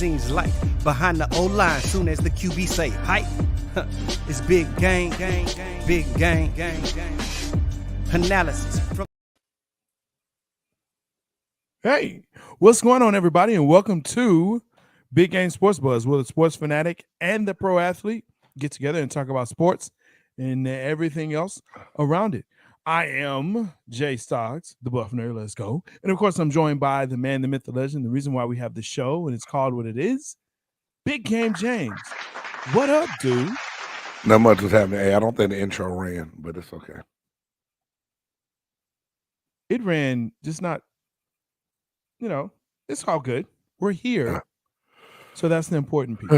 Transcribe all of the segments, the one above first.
seems like behind the O-line, soon as the QB say hype. It's big gang, big gang. Analysis from. Hey, what's going on, everybody, and welcome to Big Game Sports Buzz, where the sports fanatic and the pro athlete get together and talk about sports and everything else around it. I am Jay Stoggs, the Buff Nerd. Let's go. And of course, I'm joined by the man, the myth, the legend, the reason why we have the show, and it's called what it is, Big Game James. What up, dude? Not much was happening. Hey, I don't think the intro ran, but it's okay. It ran, just not, it's all good. We're here. So that's the important piece.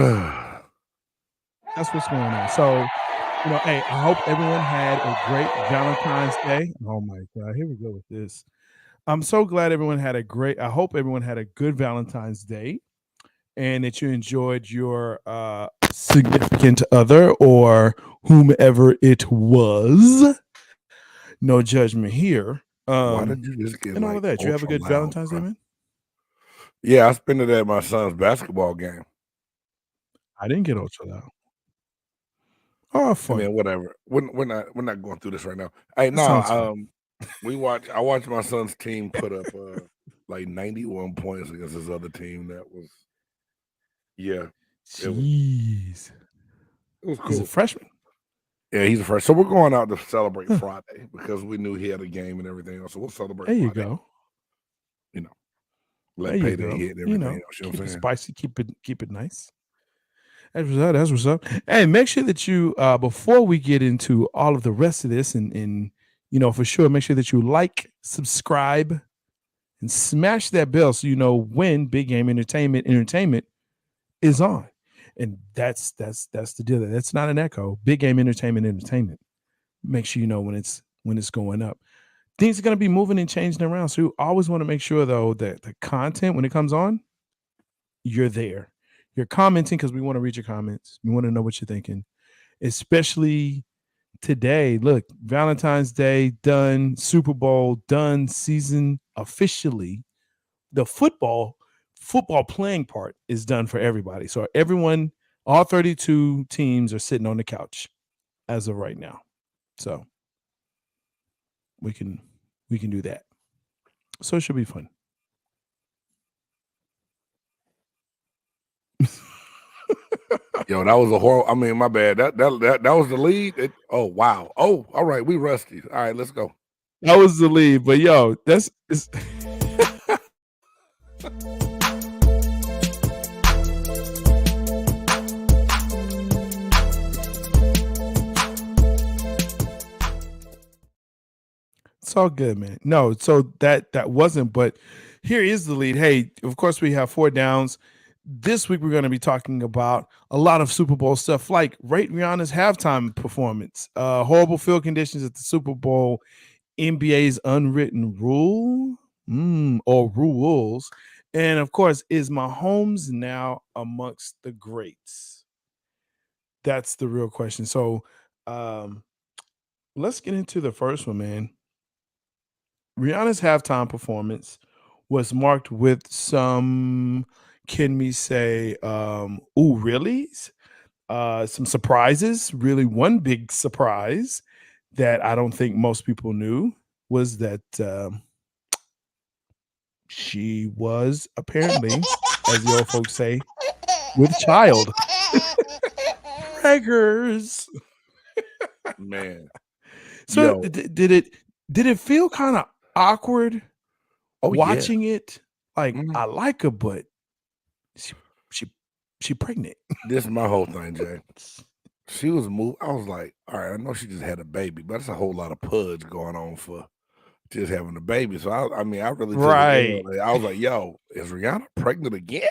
That's what's going on. So, hey, I hope everyone had a great Valentine's Day. Oh my God, here we go with this. I'm so glad everyone had I hope everyone had a good Valentine's Day and that you enjoyed your significant other or whomever it was. No judgment here. Why did you just get and all of that? You have a good Valentine's Day, man? Yeah, I spent it at my son's basketball game. I didn't get ultra loud. Oh, fun. I mean, whatever. We're not going through this right now. Hey, no, I watched my son's team put up like 91 points against his other team. That was, yeah. Jeez. It was cool. He's a freshman. Yeah, he's a freshman. So we're going out to celebrate Friday because we knew he had a game and everything else. So we'll celebrate There you Friday. go. Let payday hit and everything else. You know keep what I'm it saying? spicy, keep it nice. That's what's up. Hey, make sure that you before we get into all of the rest of this and for sure make sure that you like, subscribe, and smash that bell so you know when Big Game Entertainment is on. And that's the deal. That's not an echo. Big Game Entertainment. Make sure you know when it's going up. Things are going to be moving and changing around. So you always want to make sure, though, that the content, when it comes on, you're there. You're commenting because we want to read your comments. We want to know what you're thinking, especially today. Look, Valentine's Day done, Super Bowl done, season officially. The football playing part is done for everybody. So everyone, all 32 teams are sitting on the couch as of right now. So we can do that. So it should be fun. Yo, that was a horrible. I mean, my bad. That was the lead. Oh wow. Oh, all right. We rusty. All right, let's go. That was the lead, but yo, it's all good, man. No, so that wasn't, but here is the lead. Hey, of course we have 4 downs. This week we're going to be talking about a lot of Super Bowl stuff, like Rhiana's halftime performance, horrible field conditions at the Super Bowl, NBA's unwritten rule or rules, and of course, is Mahomes now amongst the greats? That's the real question. So let's get into the first one, man. Rhiana's halftime performance was marked with some, can we say, reallys? Some surprises. Really, one big surprise that I don't think most people knew was that she was apparently, as the old folks say, with child. Preggers. Man. So did it feel kind of awkward watching it? Like, I like her, but she pregnant. This is my whole thing, Jay. She was moved. I was like, all right, I know she just had a baby, but that's a whole lot of pudge going on for just having a baby. So I really I was like, yo, is Rhiana pregnant again?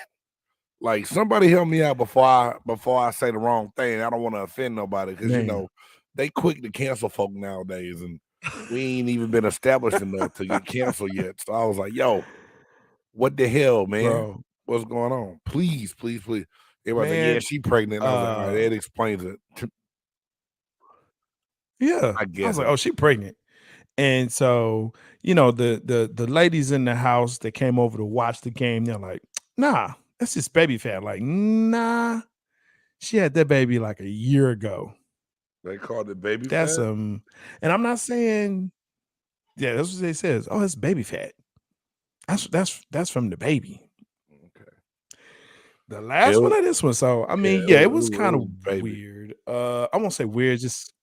Like, somebody help me out before I say the wrong thing. I don't want to offend nobody because they quick to cancel folk nowadays, and we ain't even been established enough to get canceled yet. So I was like, yo, what the hell, man? Bro. What's going on? Please. Everybody's like, yeah, she pregnant. I was like, all right, that explains it. Yeah. I guess. I was like, oh, she pregnant. And so, the ladies in the house that came over to watch the game, they're like, nah, That's just baby fat. Like, nah, she had that baby like a year ago. They called it baby That's fat? and I'm not saying, yeah, that's what they says. Oh, it's baby fat. That's from the baby. Okay. The last one or this one. So I mean, yeah, it was kind of baby. weird. I won't say weird, just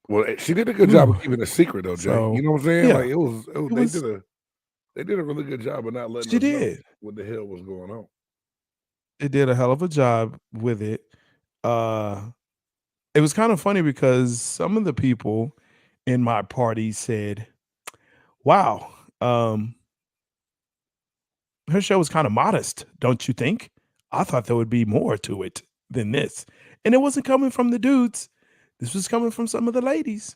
Well, she did a good job of keeping it a secret though, Jay. So, You know what I'm saying? yeah. Like it was was they did a really good job of not letting She us know did. what the hell was going on. It did a hell of a job with it. It was kind of funny because some of the people in my party said, "Wow, her show was kind of modest, don't you think? I thought there would be more to it than this." And it wasn't coming from the dudes. This was coming from some of the ladies.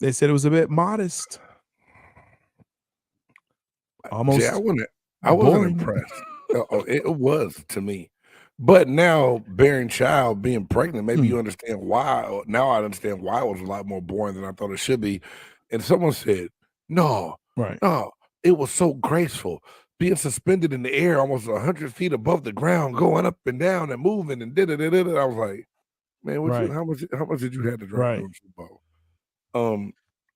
They said it was a bit modest. Almost Jay, I wasn't boring. impressed. It was to me. But now bearing child, being pregnant, maybe you understand why. Now I understand why it was a lot more boring than I thought it should be. And someone said, no, Right. no, it was so graceful. Being suspended in the air almost 100 feet above the ground, going up and down and moving and da-da-da-da-da. I was like, man, Right. how much did you have to drop Right. during the Super Bowl?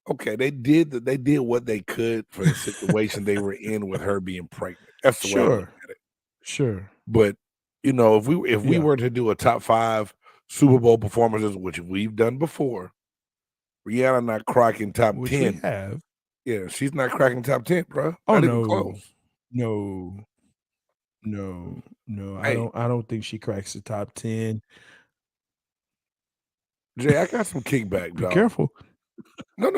Okay, they did what they could for the situation they were in with her being pregnant. That's the way I look at it. Sure. But you know, if we were to do a top 5 Super Bowl performances, which we've done before, Rhianna not cracking top Which 10. we have. Yeah, she's not cracking top 10, bro. Oh Not even no. close. No. Hey. I don't think she cracks the top 10. Jay, I got some kickback, Be dog. careful. No.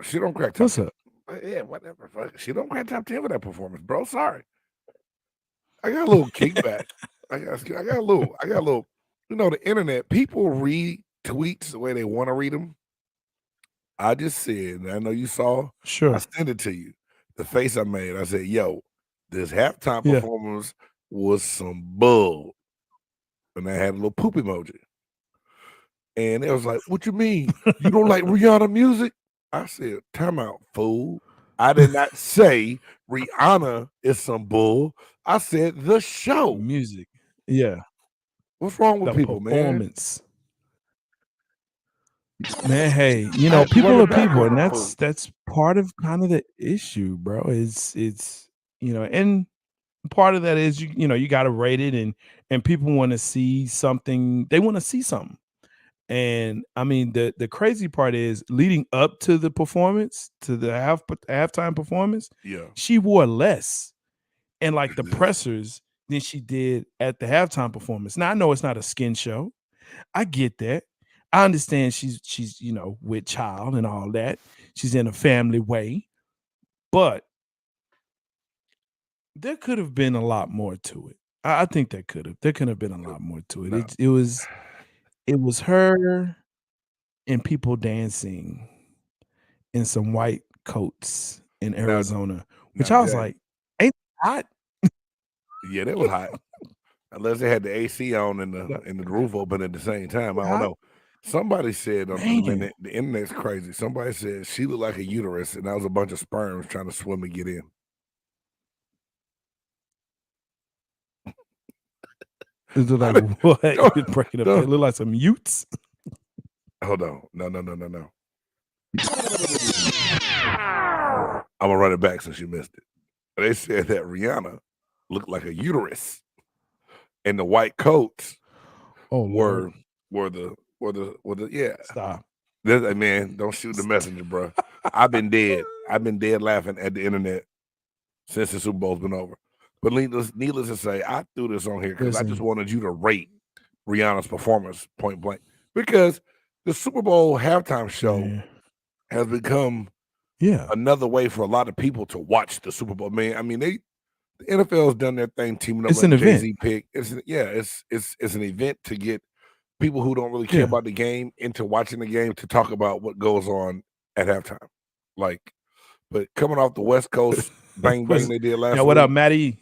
She don't crack top What's 10. up? Yeah, whatever. Fuck. She don't crack top 10 with that performance, bro. Sorry. I got a little kickback. I got a little, you know, the internet, people read tweets the way they want to read them. I just said, and I know you saw, Sure. I sent it to you. The face I made, I said, yo, this halftime performance was some bull. And I had a little poop emoji. And it was like, what you mean? You don't like Rihanna music? I said, time out, fool. I did not say Rihanna is some bull. I said the show. Music. Yeah. What's wrong with The people, man? performance. Man, hey, you know, people are people, and that's part of kind of the issue, bro. It's you know, and part of that is you know, you got to rate it, and people want to see something. They want to see something. And I mean, the crazy part is leading up to the performance, to the halftime performance, she wore less and like the pressers than she did at the halftime performance. Now I know it's not a skin show. I get that. I understand she's you know, with child and all that. She's in a family way, but there could have been a lot more to it. I think there could have been a lot more to it. No. It was her and people dancing in some white coats in Arizona, which I was like, ain't hot? Yeah, that was hot. Unless they had the AC on and the roof open at the same time. I don't know. Somebody said on the internet's crazy. Somebody said she looked like a uterus, and that was a bunch of sperms trying to swim and get in. Is it like what? You're breaking up. They look like some Utes. Hold on. No. I'm gonna run it back since you missed it. They said that Rihanna looked like a uterus, and the white coats were the Stop. Man, don't shoot the messenger, bro. I've been dead laughing at the internet since the Super Bowl's been over. But needless to say, I threw this on here because I just wanted you to rate Rihanna's performance point blank, because the Super Bowl halftime show has become another way for a lot of people to watch the Super Bowl. Man, I mean, the NFL has done their thing, teaming up It's like an Jay-Z event. pick. It's an event to get people who don't really care about the game into watching the game, to talk about what goes on at halftime. Like, but coming off the West Coast bang they did last week. Yeah, what up, Maddie?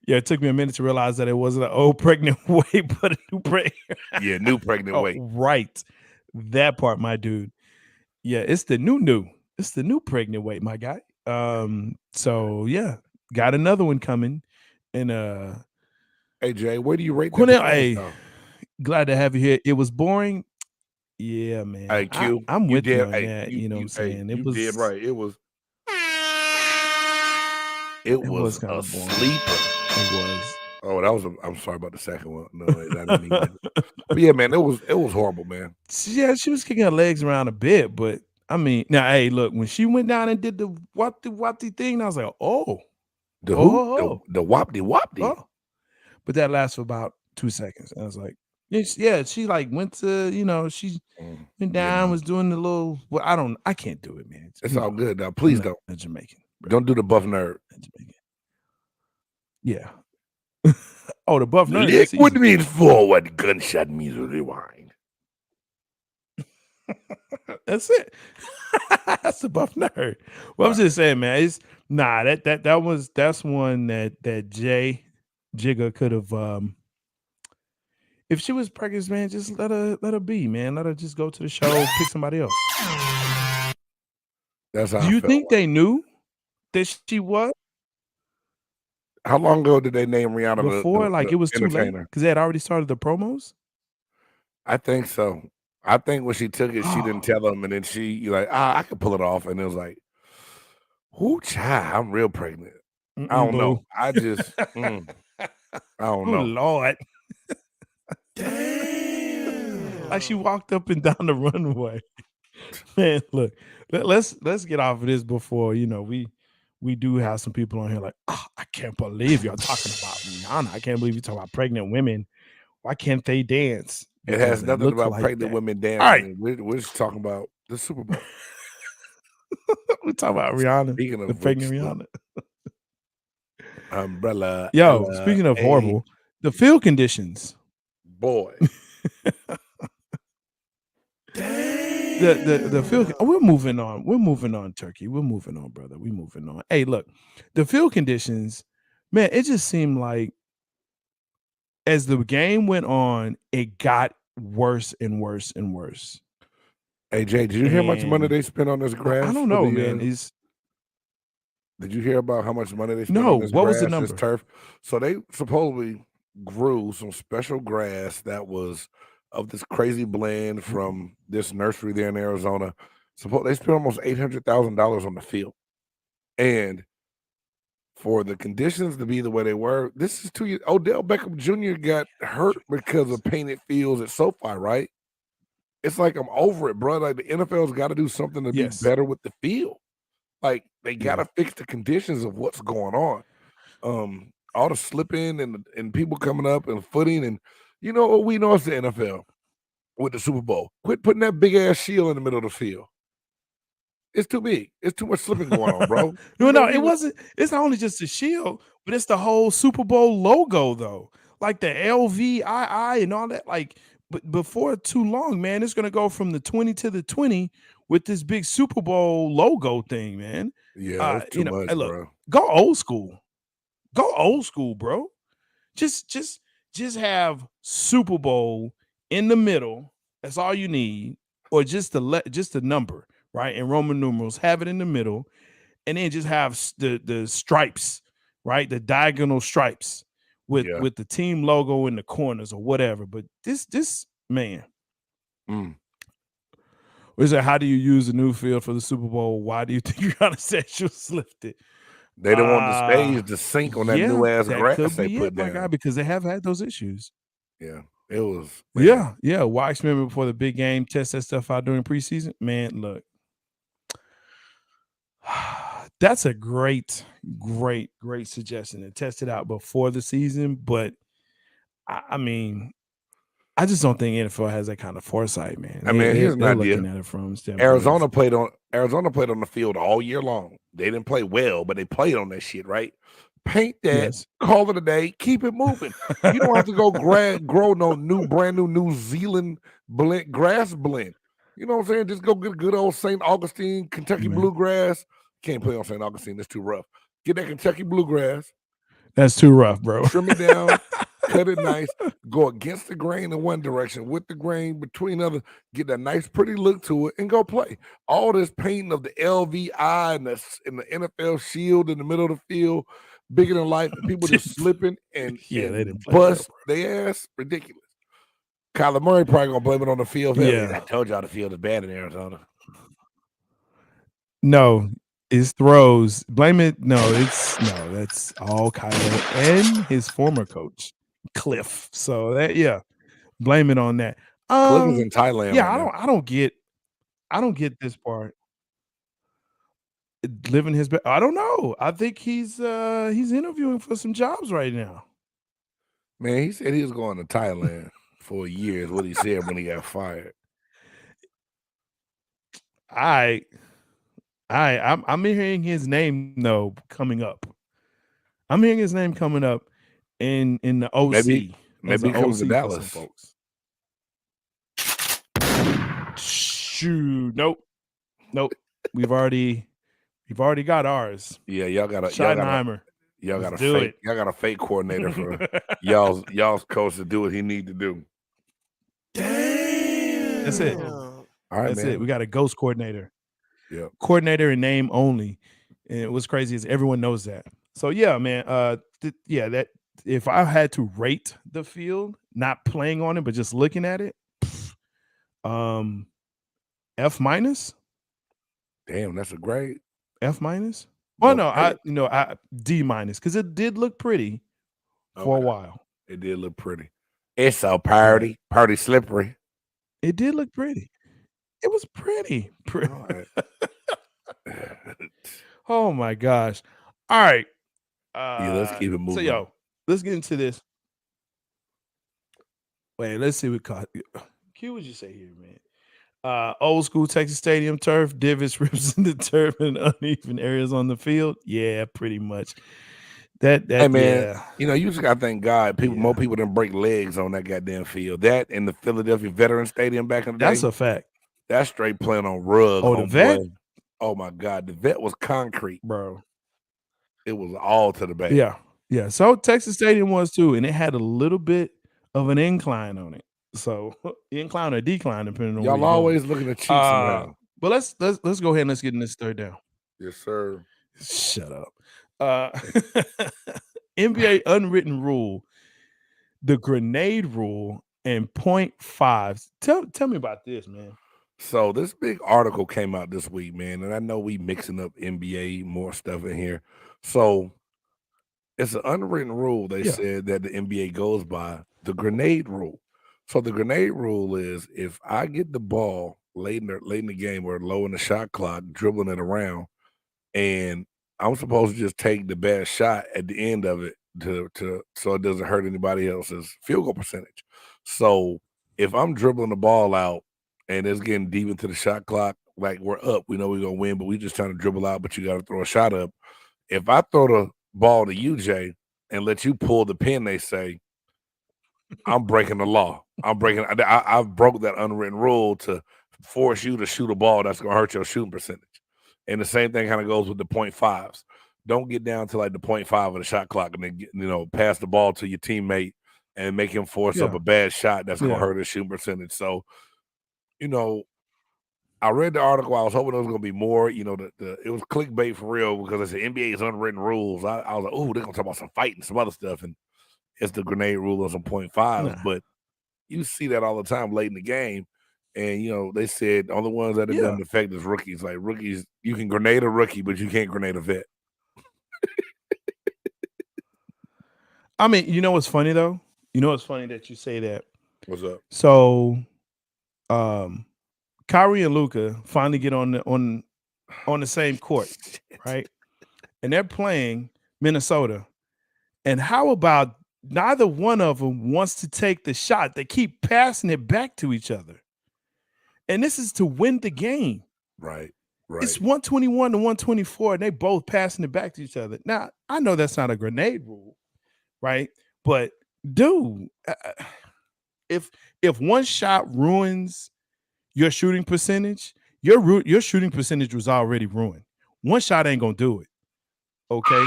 Yeah, it took me a minute to realize that it wasn't an old pregnant weight, but a new pregnant. Yeah, new pregnant weight. Right. That part, my dude. Yeah, it's the new. It's the new pregnant weight, my guy. So yeah, got another one coming. And Hey Jay, where do you rate that Cornell, performance, hey, though? glad to have you here. It was boring. Yeah, Hey man. Q, I'm you with you did. on Hey, that. You know what I'm hey, saying? you did right. It was It was kind a of boring. sleeper. It was. Oh, that was. I'm sorry about the second one. No, I didn't mean that. But yeah, man, it was horrible, man. Yeah, she was kicking her legs around a bit, but I mean, now, hey, look, when she went down and did the whoopty thing, I was like, oh, The who? oh, The whoppity whoppity. oh. But that lasted for about 2 seconds. I was like, yeah, she like went to, she went down, was doing the little. Well, I can't do it, man. It's all good now. I'm Please not don't. a Jamaican. Bro. Don't do the buff nerd. Jamaican. Yeah. Oh, the buff nerd. Liquid means forward, gunshot means rewind. That's it. That's the buff nerd. Well, I'm just saying, man. It's that's one that Jigga could have. If she was pregnant, man, just let her be, man. Let her just go to the show, pick somebody else. That's how. Do you think they knew that she was? How long ago did they name Rhiana Before, like it was too late entertainer? because they had already started the promos. I think so. I think when she took it, she didn't tell them, and then she like, I could pull it off, and it was like, "Whoo, child, I'm real pregnant." I don't know. I just, I don't know. Lord, damn! Like she walked up and down the runway. Man, look, let's get off of this before we do have some people on here like, oh, I can't believe y'all talking about Rhiana. I can't believe you talking about pregnant women. Why can't they dance? It has nothing about like pregnant women dancing. Right. We're just talking about the Super Bowl. We're talking about Rhiana. Speaking of the pregnant Rhiana. Umbrella. Yo, speaking of horrible, the field conditions. Boy. The field. We're moving on. We're moving on, Turkey. We're moving on, brother. We're moving on. Hey, look, the field conditions, man. It just seemed like as the game went on, it got worse and worse and worse. Hey Jay, did you hear how much money they spent on this grass? I don't know, man. Did you hear about how much money they spent on this grass, was the number? This turf? So they supposedly grew some special grass that was of this crazy blend from this nursery there in Arizona. They spent almost $800,000 on the field, and for the conditions to be the way they were, this is 2 years. Odell Beckham Jr. got hurt because of painted fields at SoFi, right? It's like I'm over it, bro. Like the NFL's got to do something to be better with the field. Like they got to fix the conditions of what's going on. All the slipping and people coming up and footing, and we know it's the NFL with the Super Bowl. Quit putting that big ass shield in the middle of the field. It's too big. It's too much slipping going on, bro. No, it wasn't. It's not only just the shield, but it's the whole Super Bowl logo, though. Like the LVII and all that. Like, but before too long, man, it's gonna go from the 20 to the 20 with this big Super Bowl logo thing, man. Yeah, it's too much, look, bro. Go old school. Go old school, bro. Just have Super Bowl in the middle. That's all you need, or just the number, right? In Roman numerals, have it in the middle, and then just have the stripes, right? The diagonal stripes with the team logo in the corners or whatever. But this man. Was that how do you use the new field for the Super Bowl? Why do you think you're gonna say you slipped it? They don't want the stage to sink on that new ass grass they put down. My God, because they have had those issues. Yeah, it was. Man. Yeah. Watch remember before the big game, test that stuff out during preseason. Man, look, that's a great suggestion to test it out before the season. But I mean, I just don't think NFL has that kind of foresight, man. Here's an idea. Looking at it from Arizona played on the field all year long. They didn't play well, but they played on that shit, right? Paint that, call it a day, keep it moving. You don't have to go grow no brand new New Zealand grass blend. You know what I'm saying? Just go get good old St. Augustine, Kentucky bluegrass. Can't play on St. Augustine. That's too rough. Get that Kentucky bluegrass. That's too rough, bro. Trim it down. cut it nice, go against the grain in one direction, with the grain between other, get a nice, pretty look to it, and go play. All this painting of the LVI and the NFL shield in the middle of the field, bigger than life, and people just slipping and Yeah, they didn't play bust well, their ass. Ridiculous. Kyler Murray probably gonna blame it on the field. Yeah. I told y'all the field is bad in Arizona. No, it's throws. Blame it. No, that's all Kyler and his former coach, Cliff. So blame it on that. Cliff is in Thailand Yeah, right now. I don't get this part. Living his best. I don't know. I think he's interviewing for some jobs right now. Man, he said he was going to Thailand for a year, is what he said when he got fired. I'm hearing his name though coming up. I'm hearing his name coming up in the OC. Maybe he comes to Dallas. Folks. Shoot, nope. We've already got ours. Yeah, y'all got Schottenheimer. Y'all got a fake coordinator for y'all's coach to do what he need to do. Damn. That's it. All right, That's man. it. We got a ghost coordinator. Yeah. Coordinator in name only. And what's crazy is everyone knows that. So yeah, man. That if I had to rate the field, not playing on it, but just looking at it, F minus. Damn, that's a grade. F minus. Oh Okay. no, I D minus because it did look pretty for a while. It did look pretty. It's a party slippery. It did look pretty. It was pretty. All right. Oh my gosh. All right. Yeah, let's keep it moving. So let's get into this. Wait, let's see what Q would you say here, man? Old school Texas Stadium turf, divots, rips in the turf, and uneven areas on the field. Yeah, pretty much. That hey man, yeah. You just gotta thank God. More people didn't break legs on that goddamn field. That in the Philadelphia Veterans Stadium back in the day. That's a fact. That's straight playing on rug. Oh, the vet? Boy. Oh my God, the vet was concrete, bro. It was all to the back. Yeah. So Texas Stadium was too, and it had a little bit of an incline on it. So incline or decline, depending on y'all always looking at cheats somehow. But let's go ahead and let's get in this third down. Yes, sir. Shut up. NBA unwritten rule, the grenade rule, and 0.5s. Tell me about this, man. So this big article came out this week, man, and I know we mixing up NBA more stuff in here. So it's an unwritten rule. They said that the NBA goes by the grenade rule. So the grenade rule is if I get the ball late in the game or low in the shot clock, dribbling it around, and I'm supposed to just take the best shot at the end of it to so it doesn't hurt anybody else's field goal percentage. So if I'm dribbling the ball out and it's getting deep into the shot clock, like we're up, we know we're gonna win, but we just trying to dribble out, but you got to throw a shot up. If I throw the ball to you, Jay, and let you pull the pin, they say, I'm breaking the law. I've broke that unwritten rule to force you to shoot a ball that's gonna hurt your shooting percentage. And the same thing kind of goes with the 0.5s. Don't get down to like the 0.5 of the shot clock and then pass the ball to your teammate and make him force up a bad shot that's gonna hurt his shooting percentage. So, I read the article. I was hoping there was gonna be more. It was clickbait for real because it's the NBA's unwritten rules. I was like, oh, they're gonna talk about some fighting, some other stuff, and it's the grenade rule on some 0.5. But you see that all the time late in the game. And, they said the only ones that have done effect is rookies. Like rookies, you can grenade a rookie, but you can't grenade a vet. I mean, you know what's funny, though? You know what's funny that you say that? What's up? So, Kyrie and Luka finally get on the same court, right? And they're playing Minnesota. And how about neither one of them wants to take the shot? They keep passing it back to each other. And this is to win the game. Right. It's 121 to 124, and they both passing it back to each other. Now, I know that's not a grenade rule, right? But, dude, if one shot ruins your shooting percentage, your shooting percentage was already ruined. One shot ain't going to do it. Okay.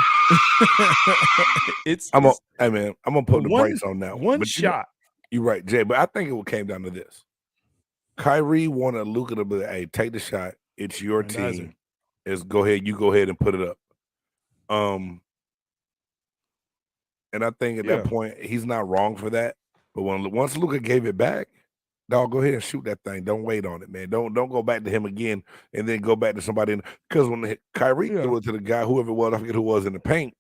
it's hey man, I'm gonna put the brakes on that one but shot. You're right, Jay. But I think it came down to this. Kyrie wanted Luka to be, hey, take the shot. It's your team. You go ahead and put it up. And I think at that point he's not wrong for that. But once Luka gave it back, dog, go ahead and shoot that thing. Don't wait on it, man. Don't go back to him again and then go back to somebody. Because when Kyrie threw it to the guy, whoever it was, I forget who was in the paint,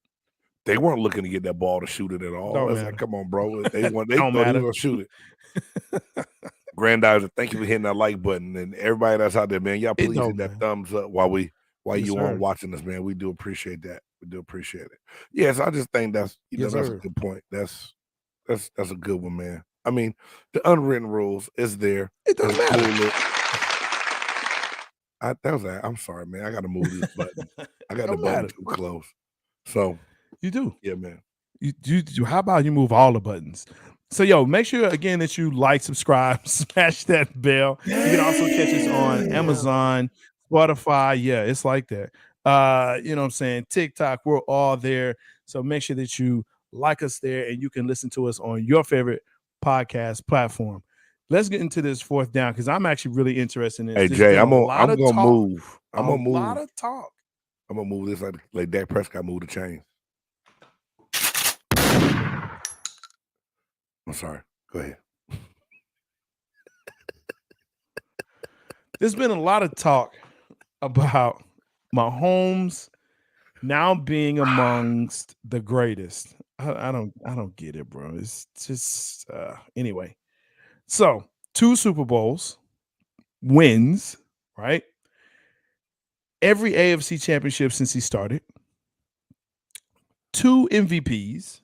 they weren't looking to get that ball to shoot it at all. It's like, come on, bro. They thought he was gonna shoot it. Grandizer, thank you for hitting that like button. And everybody that's out there, man, y'all please hit that thumbs up while you are watching us, man. We do appreciate that. We do appreciate it. Yes, I just think that's that's a good point. That's a good one, man. I mean, the unwritten rules is there. It doesn't matter. I'm sorry, man. I gotta move this button. I got the button too close. So you do. Yeah, man. You how about you move all the buttons? So make sure again that you like, subscribe, smash that bell. You can also catch us on Amazon, Spotify. Yeah, it's like that. You know what I'm saying? TikTok, we're all there. So make sure that you like us there and you can listen to us on your favorite podcast platform. Let's get into this fourth down because I'm actually really interested in this. Hey, Jay, I'm gonna move. A lot of talk. I'm gonna move this like Dak Prescott moved the chains. I'm sorry. Go ahead. There's been a lot of talk about Mahomes now being amongst the greatest. I don't get it, bro. It's just anyway. So 2 Super Bowls wins, right? Every AFC championship since he started. 2 MVPs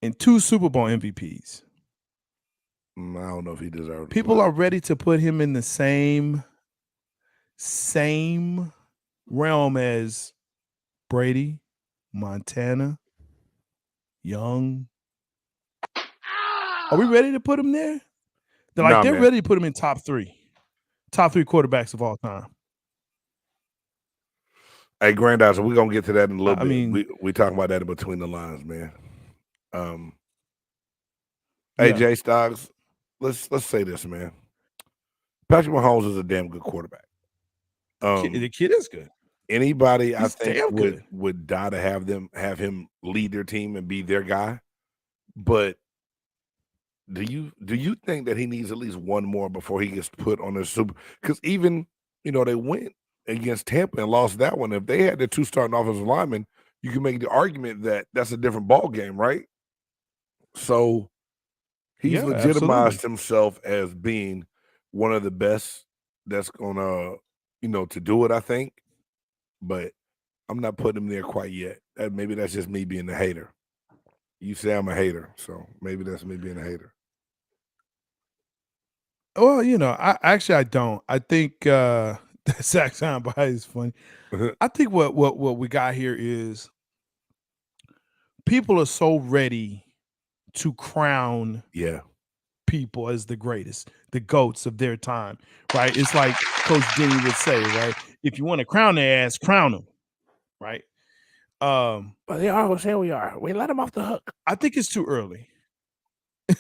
and 2 Super Bowl MVPs. I don't know if he deserves it. People are ready to put him in the same realm as Brady, Montana, Young. Are we ready to put him there? They're ready to put him in top 3 quarterbacks of all time. Hey, Grandizer, we're gonna get to that in a little bit. We talking about that in between the lines, man. Hey, Jay Stoggs, let's say this, man. Patrick Mahomes is a damn good quarterback. The kid is good. Anybody I think would die to have him lead their team and be their guy. But do you think that he needs at least one more before he gets put on the Super? Because even they went against Tampa and lost that one. If they had the 2 starting offensive linemen, you can make the argument that that's a different ball game, right? So he's legitimized himself as being one of the best that's gonna, to do it, I think. But I'm not putting him there quite yet. Maybe that's just me being a hater. You say I'm a hater, so maybe that's me being a hater. Well, I don't. I think that Zach soundbite is funny. I think what we got here is people are so ready to crown people as the greatest, the GOATs of their time, right? It's like Coach Denny would say, right? If you want to crown their ass, crown them, right? But they always say we are. We let them off the hook. I think it's too early.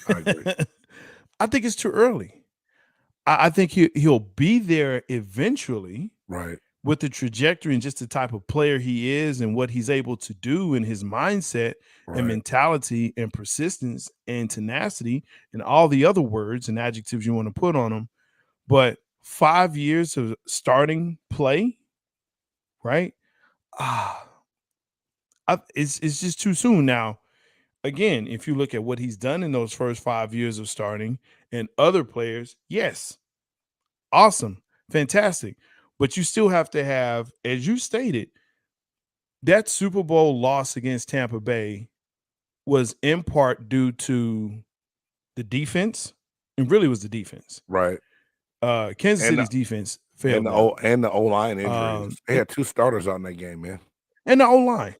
I agree. I think it's too early. I think he'll be there eventually, right? With the trajectory and just the type of player he is and what he's able to do and his mindset and mentality and persistence and tenacity and all the other words and adjectives you want to put on him. But 5 years of starting play, right? It's just too soon. Now, again, if you look at what he's done in those first 5 years of starting and other players, yes, awesome, fantastic. But you still have to have, as you stated, that Super Bowl loss against Tampa Bay was in part due to the defense. It really was the defense. Right. Kansas City's defense failed. And the O-line injuries. They had 2 starters out in that game, man. And the O-line.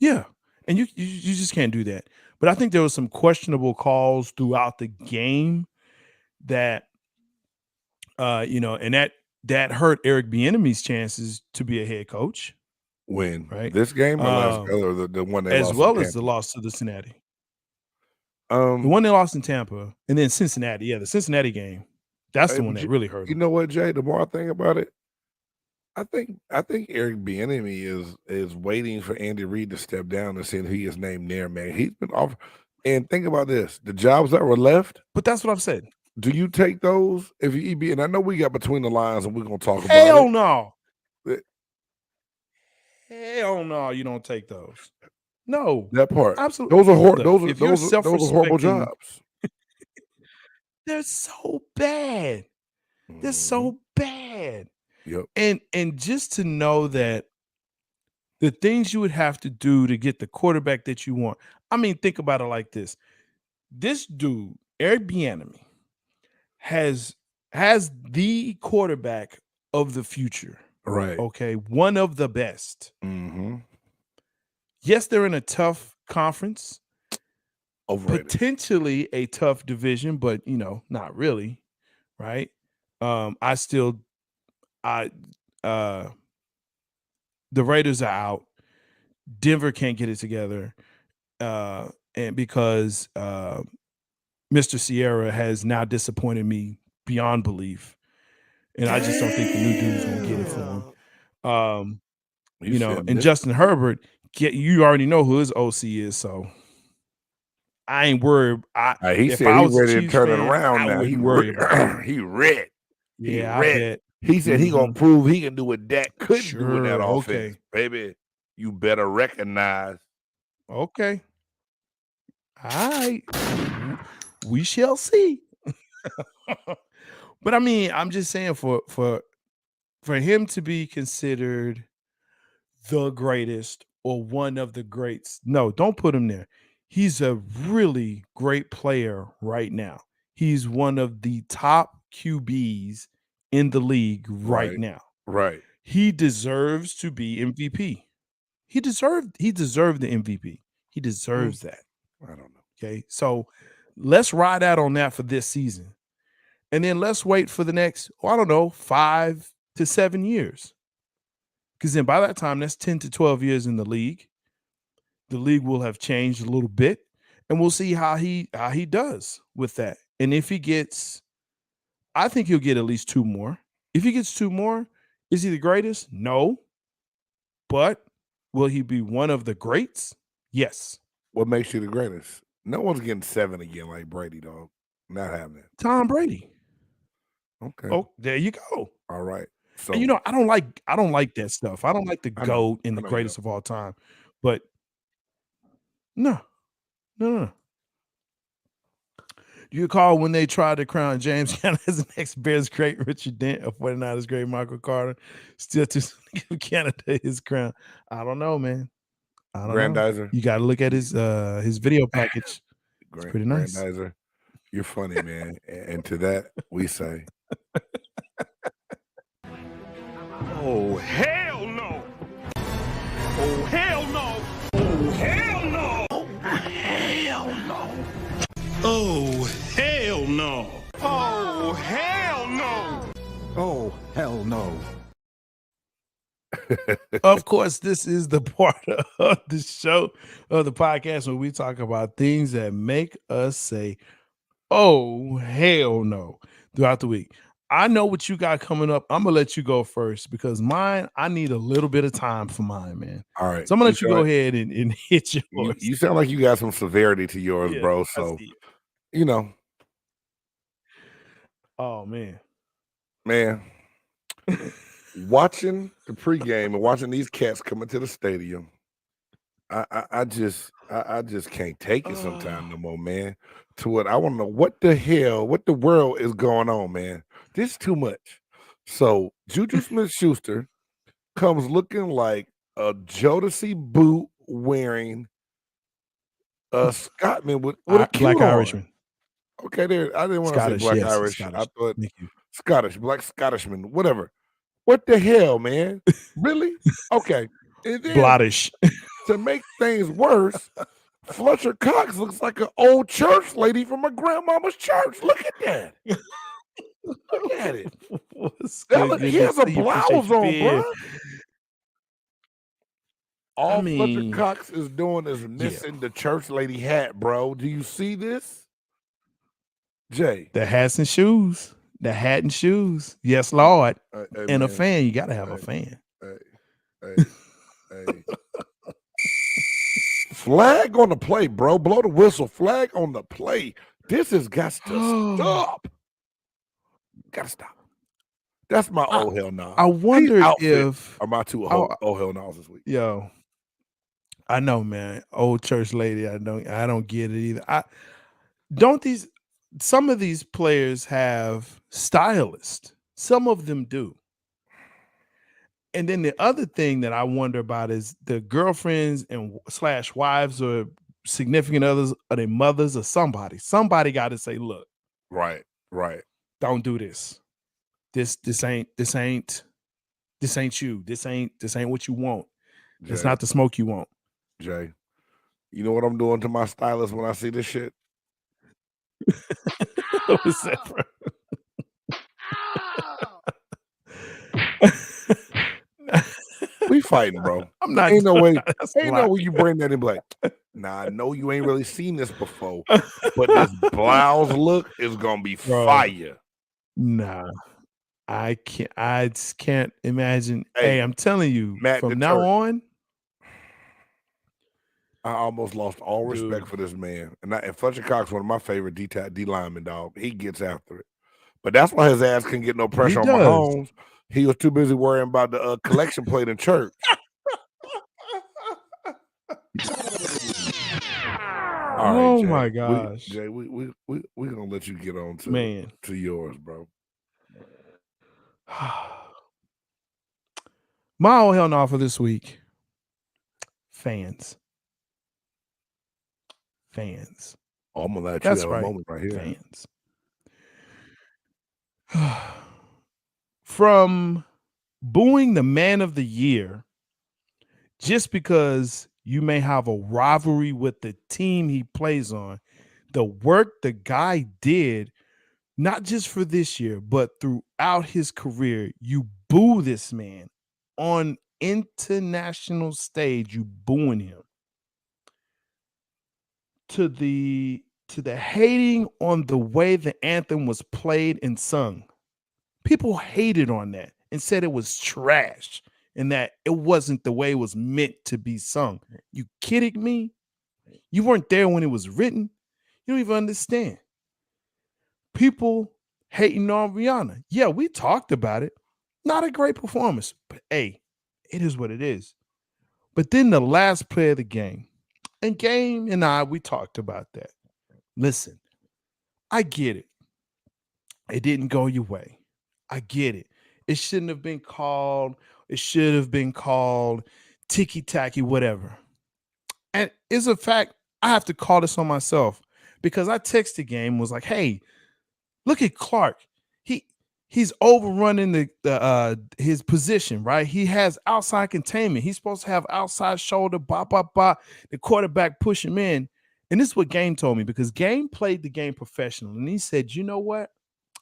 Yeah. And you just can't do that. But I think there was some questionable calls throughout the game that, and that hurt Eric Bieniemy's chances to be a head coach. When right? this game or the one they As lost well in as the Tampa? loss to the Cincinnati. The Um, one they lost in Tampa, and then Cincinnati. Yeah, the Cincinnati game. That's the one that really hurt you them. know what, Jay? The more I think about it, I think Eric Bieniemy is waiting for Andy Reid to step down and see if he is named there, man. He's been off. And think about this: the jobs that were left. But that's what I've said. Do you take those if you be? And I know we got between the lines, and we're gonna talk about Hell it. no. But Hell no, you don't take those. No, that part. absolutely. Those are Look, if you're those are horrible self-respecting, jobs. they're so bad. They're so bad. Yep. And just to know that the things you would have to do to get the quarterback that you want. I mean, think about it like this. This dude, Eric Bieniemy, has the quarterback of the future. Right. Okay. One of the best. Mm-hmm. Yes, they're in a tough conference. Overrated. Potentially a tough division, but not really. Right. The Raiders are out. Denver can't get it together. And because Mr. Sierra has now disappointed me beyond belief. And I just don't think the new dude's gonna get it for him. And Justin Herbert, you already know who his OC is, so I ain't worried. He if said I he's was a ready to Chiefs turn fan, it around I now. wouldn't worry about it. He ready. Yeah, I bet. He said he gonna prove he can do what Dak couldn't do in that offense. Okay. Baby, you better recognize. Okay. All right. We shall see. But I mean, I'm just saying for him to be considered the greatest or one of the greats, no, don't put him there. He's a really great player right now. He's one of the top QBs in the league right now. Right. He deserves to be MVP. He deserved the MVP. He deserves that. I don't know. Okay. So let's ride out on that for this season. And then let's wait for the next, 5 to 7 years. Because then by that time, that's 10 to 12 years in the league. The league will have changed a little bit. And we'll see how he does with that. And if he gets, I think he'll get at least 2 more. If he gets 2 more, is he the greatest? No. But will he be one of the greats? Yes. What makes you the greatest? No one's getting 7 again like Brady, dog. Not happening. Tom Brady. Okay. Oh, there you go. All right. So And I don't like that stuff. I don't like the GOAT and the greatest of all time. But no. Do you recall when they tried to crown James Canida as the next Bears great Richard Dent or 49ers great Michael Carter? Still to give Canada his crown. I don't know, man. I don't know. You got to look at his video package. It's pretty nice. Grandizer, you're funny, man. And to that, we say, oh, hell no. Oh, hell no. Oh, hell no. Oh, hell no. Oh, hell no. Oh, hell no. Oh, hell no. Of course, this is the part of the show, of the podcast, where we talk about things that make us say, oh, hell no, throughout the week. I know what you got coming up. I'm going to let you go first because mine, I need a little bit of time for mine, man. All right. So I'm going to let you go ahead and hit yours. You sound like you got some severity to yours, bro. So, Oh, man. Watching the pregame and watching these cats come into the stadium, I just can't take it sometime no more, man. To what I want to know what the world is going on, man. This is too much. So Juju Smith-Schuster comes looking like a Jodeci boot wearing a Scotsman with a Black cute Irishman. Okay, there. I didn't want to say Black Irish. Scottish. I thought Black Scottishman, whatever. What the hell, man? Really? Okay. And then, Blottish. to make things worse, Fletcher Cox looks like an old church lady from my grandmama's church. Look at that. Look at it. He has a blouse on, bro. All Fletcher Cox is doing is missing the church lady hat, bro. Do you see this? Jay. The hats and shoes. The hat and shoes. Yes, Lord. And a man. fan. You got to have a fan. Hey. Flag on the play, bro. Blow the whistle. Flag on the play. This has got to stop. Got to stop. That's my oh hell no. I wonder if are my two oh hell no's this week. Yo, I know, man. Old church lady. I don't get it either. Some of these players have stylists. Some of them do. And then the other thing that I wonder about is the girlfriends and / wives or significant others, or their mothers or somebody. Somebody got to say, look, right. Don't do this. This ain't you. This ain't what you want. Jay, it's not the smoke you want. Jay, you know what I'm doing to my stylist when I see this shit? What was that, bro? We fighting, bro. I'm not. Ain't no way. Ain't no way you bring that in like, nah, I know you ain't really seen this before, but this blouse look is gonna be fire. Nah, I can't imagine. Hey, I'm telling you, Matt, from now on, I almost lost all respect for this man. And Fletcher Cox, one of my favorite D linemen, dog. He gets after it, but that's why his ass couldn't get no pressure on Mahomes. He was too busy worrying about the collection plate in church. Oh, Jay, my gosh, Jay, we're gonna let you get on to yours, bro. My oh hell no for this week. Fans. Oh, I'm gonna let you have a moment right here. Fans. From booing the man of the year just because you may have a rivalry with the team he plays on, the work the guy did, not just for this year, but throughout his career, you boo this man on international stage, you booing him. To the hating on the way the anthem was played and sung. People hated on that and said it was trash and that it wasn't the way it was meant to be sung. You kidding me? You weren't there when it was written. You don't even understand. People hating on Rhiana. Yeah, we talked about it. Not a great performance, but hey, it is what it is. But then the last play of the game, and Game and we talked about that. Listen, I get it. It didn't go your way. I get it. It shouldn't have been called. It should have been called ticky-tacky, whatever. And it's a fact, I have to call this on myself because I texted Game, was like, hey, look at Clark. He's overrunning his position, right? He has outside containment. He's supposed to have outside shoulder, the quarterback push him in. And this is what Game told me, because Game played the game professionally. And he said, you know what?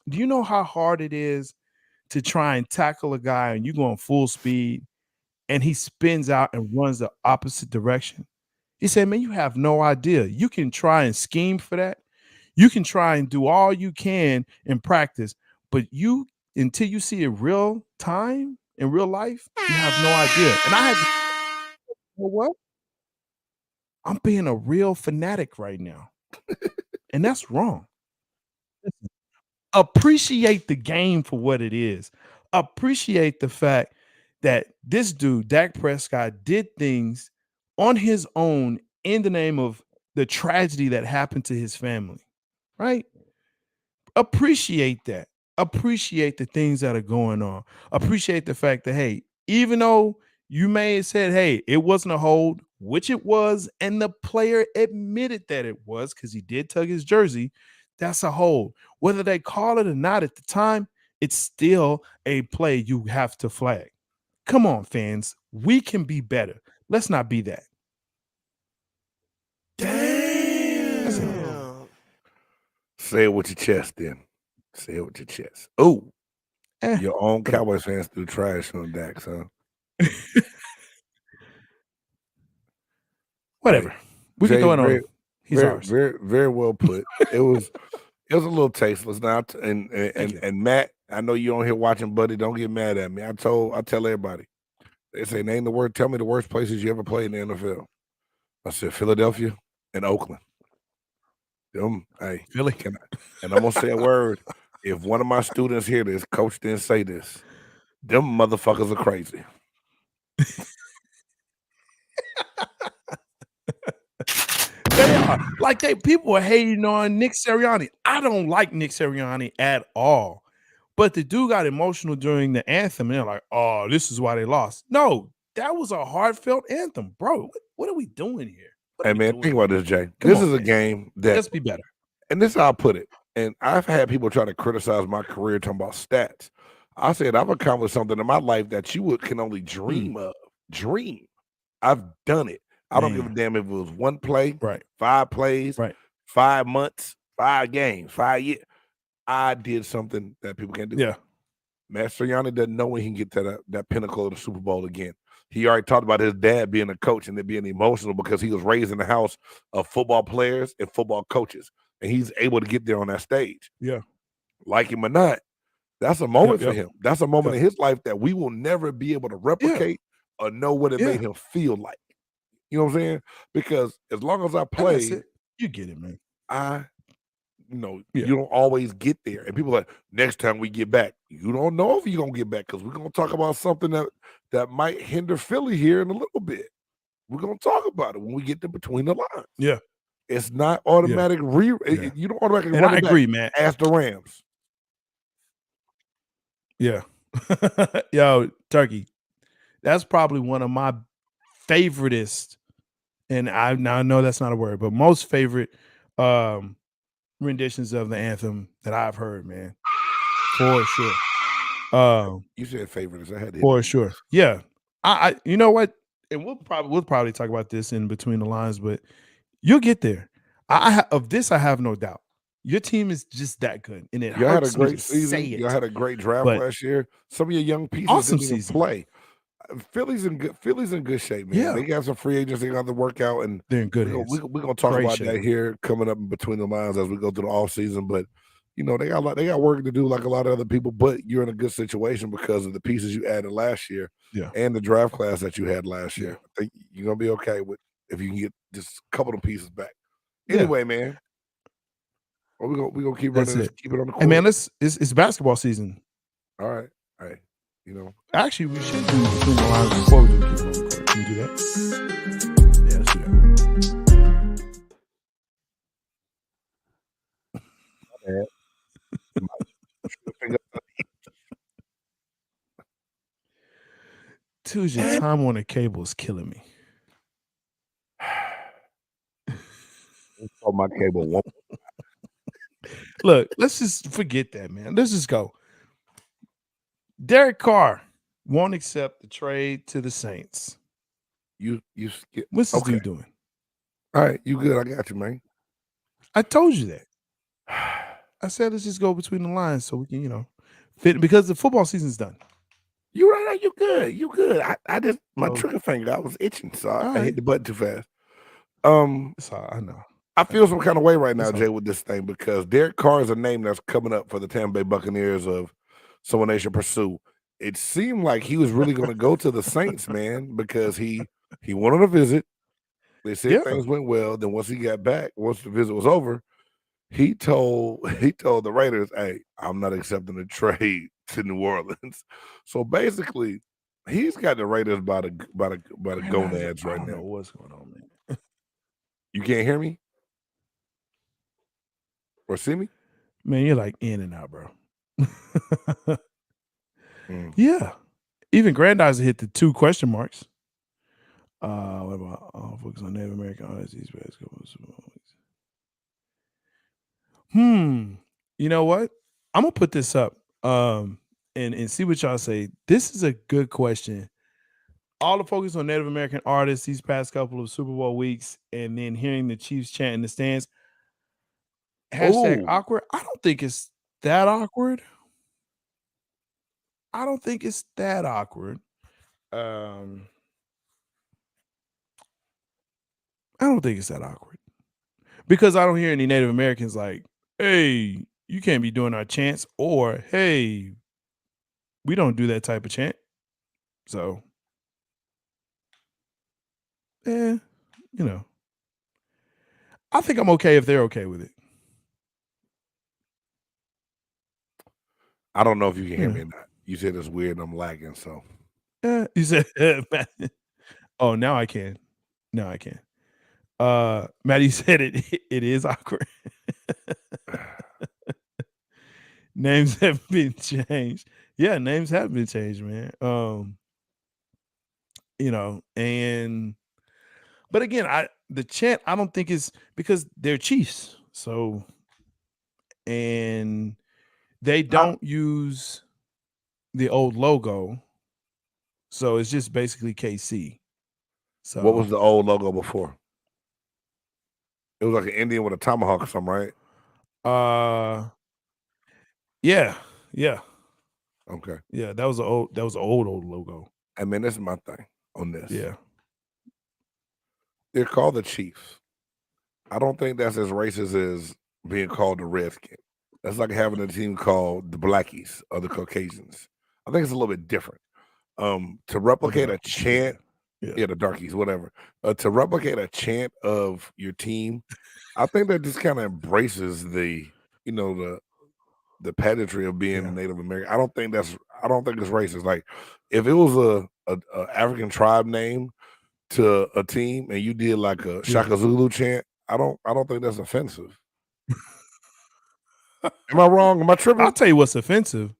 Do you know how hard it is to try and tackle a guy and you going full speed and he spins out and runs the opposite direction? He said, man, you have no idea. You can try and scheme for that. You can try and do all you can in practice, but until you see it real time in real life, you have no idea. And I had to, you know what? I'm being a real fanatic right now. And that's wrong. Appreciate the game for what it is. Appreciate the fact that this dude, Dak Prescott, did things on his own in the name of the tragedy that happened to his family, right? Appreciate that. Appreciate the things that are going on. Appreciate the fact that, hey, even though you may have said, hey, it wasn't a hold, which it was, and the player admitted that it was because he did tug his jersey, that's a hold. Whether they call it or not at the time, it's still a play you have to flag. Come on, fans. We can be better. Let's not be that. Damn. Say it with your chest then. Say it with your chest. Oh, your own Cowboys fans threw trash on Dak, son. Whatever. We can Jay, throw it on him. He's very, ours. very well put. It was a little tasteless now. And Matt, I know you on here watching, buddy. Don't get mad at me. I tell everybody. They say name the word. Tell me the worst places you ever played in the NFL. I said Philadelphia and Oakland. Hey, Philly. And I'm gonna say a word. If one of my students hear this, coach didn't say this. Them motherfuckers are crazy. They are. Like people are hating on Nick Sirianni. I don't like Nick Sirianni at all. But the dude got emotional during the anthem. And they're like, oh, this is why they lost. No, that was a heartfelt anthem, bro. What are we doing here? Hey man, think about this, Jay. Come this on, is a man. game that Let's be better. And this is how I put it. And I've had people try to criticize my career talking about stats. I said I've accomplished something in my life that you can only dream of. Dream. I've done it. I don't give a damn if it was one play, 5 plays, 5 months, 5 games, 5 years. I did something that people can't do. Yeah. Master Sirianni doesn't know when he can get to that pinnacle of the Super Bowl again. He already talked about his dad being a coach and it being emotional because he was raised in the house of football players and football coaches. And he's able to get there on that stage. Yeah. Like him or not, that's a moment for him. That's a moment in his life that we will never be able to replicate or know what it made him feel like. You know what I'm saying? Because as long as I play, you get it, man. You don't always get there. And people are like, next time we get back, you don't know if you're going to get back because we're going to talk about something that might hinder Philly here in a little bit. We're going to talk about it when we get to between the lines. Yeah. It's not automatic. You don't automatically run it I agree, man. Ask the Rams. Yeah. Yo, Turkey, that's probably one of my favoritist, and I know that's not a word, but most favorite renditions of the anthem that I've heard, man. For sure. You said favorites. I had to for sure. Yeah. I you know what? And we'll probably talk about this in between the lines, but you'll get there. Of this, I have no doubt. Your team is just that good, and y'all had a great season. Y'all had a great draft last year. Some of your young pieces didn't even play. Philly's in good shape, man. Yeah. They got some free agents they got to work out, and they're in good hands. We're gonna talk about that here coming up in between the lines as we go through the off season. But they got work to do like a lot of other people. But you're in a good situation because of the pieces you added last year, and the draft class that you had last year. I think you're gonna be okay with if you can get just a couple of pieces back. Anyway, man. We're gonna keep running this, keep it on the court. Hey man, it's basketball season. All right. Actually, we should do between the lines before we do keep it on the court. Can we do that? Yeah, let's do that. Tuesday, time on the cable is killing me. Oh, my cable won't. Look, let's just forget that, man. Let's just go. Derek Carr won't accept the trade to the Saints. What's this dude doing? All right, you good? I got you, man. I told you that. I said let's just go between the lines so we can, fit because the football season's done. You right? You good? You good? I just my trigger finger. I was itching, so I hit the button too fast. I know. I feel some kind of way right now, Jay, with this thing because Derek Carr is a name that's coming up for the Tampa Bay Buccaneers of someone they should pursue. It seemed like he was really going to go to the Saints, man, because he went on a visit. They said things went well. Then once he got back, once the visit was over, he told the Raiders, "Hey, I'm not accepting a trade to New Orleans." So basically, he's got the Raiders by the gonads right now. I don't know what's going on, man. You can't hear me or see me? Man, you're like in and out, bro. Yeah. Even Grandizer hit the 2 question marks. What about focus on Native American artists? You know what? I'm gonna put this up and see what y'all say. This is a good question. All the focus on Native American artists these past couple of Super Bowl weeks, and then hearing the Chiefs chant in the stands. #awkward. I don't think it's that awkward. I don't think it's that awkward because I don't hear any Native Americans like, "Hey, you can't be doing our chants," or "Hey, we don't do that type of chant." So, you know, I think I'm okay if they're okay with it. I don't know if you can hear Yeah. me or not. You said it's weird and I'm lagging, so You said, "Oh, now I can. Now I can." Maddie said it is awkward. Names have been changed. Yeah, names have been changed, man. And but again, the chant I don't think is because they're Chiefs. So and they I, don't use the old logo. So it's just basically KC. what was So the old logo before? It was like an Indian with a tomahawk or something, right? uh yeah, yeah, Okay. yeah. That was an old logo. I mean, this is my thing on this. Yeah. They're called the Chiefs. I don't think that's as racist as being called the Redskin. That's like having a team called the Blackies or the Caucasians. I think it's a little bit different. To Or the replicate a darkies. Yeah. chant, Yeah. the darkies, whatever. To replicate a chant of your team, I think that just kind of embraces the pageantry of being Yeah. Native American. I don't think it's racist. Like if it was a African tribe name to a team and you did like a Yeah. Shaka Zulu chant, I don't think that's offensive. Am I wrong? Am I I'll tripping? tell you what's offensive.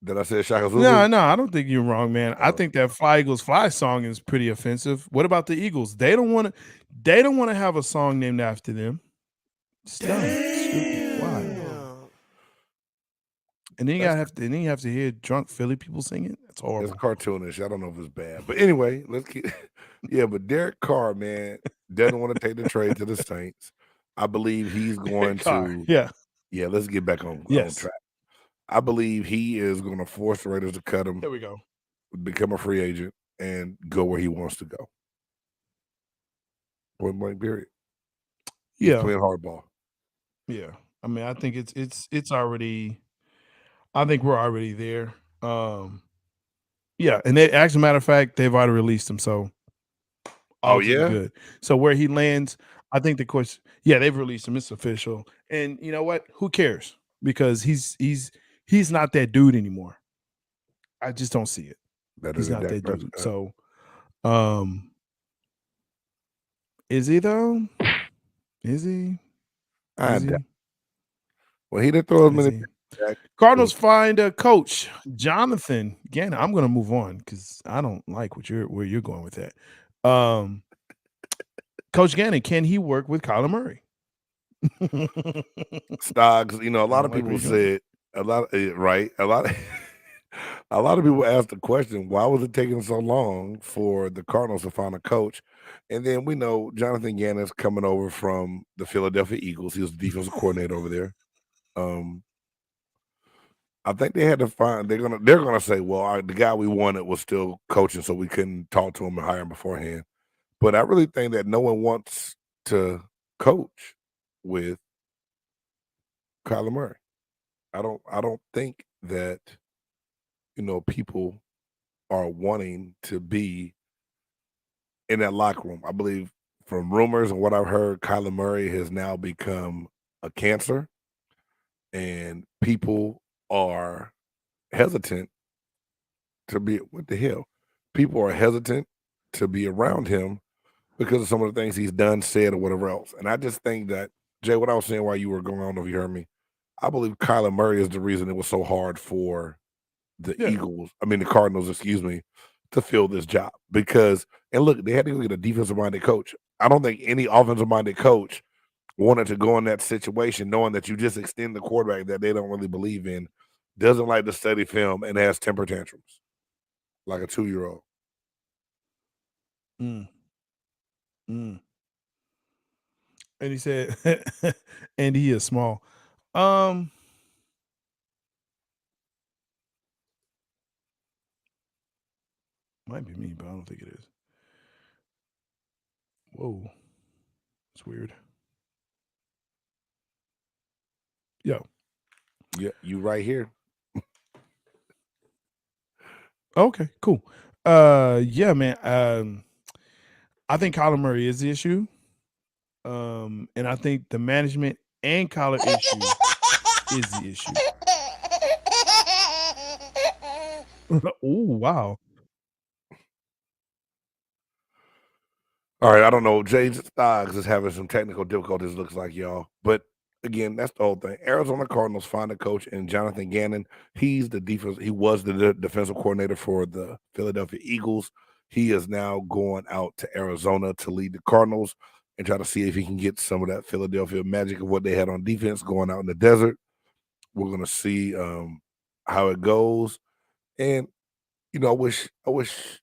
That I said Shaka No, Zulu? no, I don't think you're wrong, man. I think that Fly Eagles Fly song is pretty offensive. What about the Eagles? They don't want to have a song named after them. It's dumb. It's stupid. Why? And then you have to hear drunk Philly people sing it. That's It's horrible. cartoonish. I don't know if it's bad. But anyway, let's keep yeah, but Derek Carr, man, doesn't want to take the trade to the Saints. I believe he's going Car. to Yeah. let's get back on Yes. track. I believe he is going to force the Raiders to cut him, There we go. become a free agent, and go where he wants to go. Point blank, period. He's Yeah. playing hardball. Yeah. I mean, I think it's already. I think we're already there. Yeah, and as a matter of fact, they've already released him, so Oh all too yeah, good. So where he lands, I think the question, yeah, they've released him. It's official, and you know what? Who cares? Because he's not that dude anymore. I just don't see it. better He's than not Dak that dude. Prescott. So, is he though? Is he? I Is he? doubt. Well, he didn't throw as Is many. he? Dak. Cardinals find a coach, Jonathan Gannon. I'm going to move on because I don't like where you're going with that. Coach Gannon, can he work with Kyler Murray? Stocks. A I lot don't of like where people you're going. said right. A lot. A lot of people asked the question, why was it taking so long for the Cardinals to find a coach? And then we know Jonathan Gannon's coming over from the Philadelphia Eagles. He was the defensive coordinator over there. I think they had to find. They're gonna say, well, the guy we wanted was still coaching, so we couldn't talk to him and hire him beforehand. But I really think that no one wants to coach with Kyler Murray. I don't think that people are wanting to be in that locker room. I believe from rumors and what I've heard, Kyler Murray has now become a cancer, and people are hesitant to be what the hell? People are hesitant to be around him because of some of the things he's done, said, or whatever else. And I just think that, Jay, what I was saying while you were going on, if you heard me, I believe Kyler Murray is the reason it was so hard for the Yeah. the Cardinals, excuse me, to fill this job. Because, and look, they had to go get a defensive minded coach. I don't think any offensive minded coach wanted to go in that situation knowing that you just extend the quarterback that they don't really believe in, doesn't like to study film, and has temper tantrums like a 2-year-old. Mm. Mm. And he said, and he is small. Might be me, but I don't think it is. Whoa, it's weird. Yo. Yeah, you right here. Okay, cool. Yeah, man. I think Kyler Murray is the issue. And I think the management and Kyler issue is the issue. Oh, wow. All right, I don't know. James Stoggs is having some technical difficulties, looks like, y'all. But again, that's the whole thing. Arizona Cardinals find a coach in Jonathan Gannon. He's the defense. He was the defensive coordinator for the Philadelphia Eagles. He is now going out to Arizona to lead the Cardinals and try to see if he can get some of that Philadelphia magic of what they had on defense going out in the desert. We're going to see how it goes. And I wish